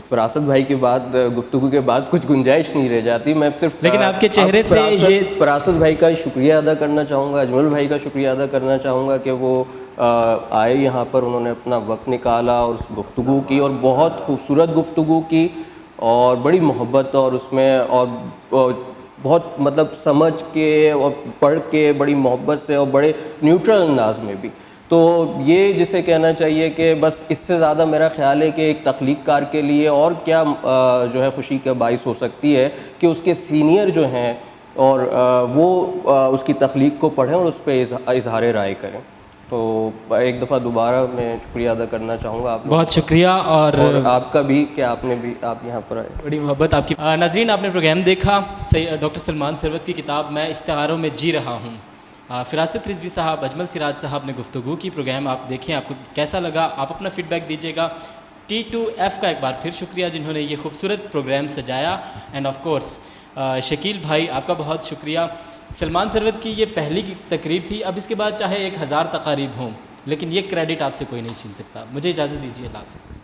فراست بھائی کے بعد، گفتگو کے بعد کچھ گنجائش نہیں رہ جاتی. میں صرف لیکن آپ کے چہرے سے یہ فراست بھائی کا شکریہ ادا کرنا چاہوں گا، اجمل بھائی کا شکریہ ادا کرنا چاہوں گا کہ وہ آئے یہاں پر، انہوں نے اپنا وقت نکالا اور اس گفتگو کی، اور بہت خوبصورت گفتگو کی، اور بڑی محبت، اور اس میں اور بہت مطلب سمجھ کے اور پڑھ کے بڑی محبت سے اور بڑے نیوٹرل انداز میں بھی. تو یہ جسے کہنا چاہیے کہ بس اس سے زیادہ میرا خیال ہے کہ ایک تخلیق کار کے لیے اور کیا جو ہے خوشی کا باعث ہو سکتی ہے کہ اس کے سینئر جو ہیں اور وہ اس کی تخلیق کو پڑھیں اور اس پہ اظہار رائے کریں. تو ایک دفعہ دوبارہ میں شکریہ ادا کرنا چاہوں گا آپ بہت شکریہ، اور آپ کا بھی کہ آپ نے بھی آپ یہاں پر آئے. بڑی محبت آپ کی. ناظرین، آپ نے پروگرام دیکھا ڈاکٹر سلمان ثروت کی کتاب میں استعاروں میں جی رہا ہوں. فراست رضوی صاحب، اجمل سراج صاحب نے گفتگو کی. پروگرام آپ دیکھیں، آپ کو کیسا لگا آپ اپنا فیڈ بیک دیجیے گا. T2F کا ایک بار پھر شکریہ جنہوں نے یہ خوبصورت پروگرام سجایا. اینڈ آف کورس شکیل بھائی، آپ کا بہت شکریہ. سلمان ثروت کی یہ پہلی تقریب تھی، اب اس کے بعد چاہے 1000 تقاریب ہوں لیکن یہ کریڈٹ آپ سے کوئی نہیں چھین سکتا. مجھے اجازت دیجیے، اللہ حافظ.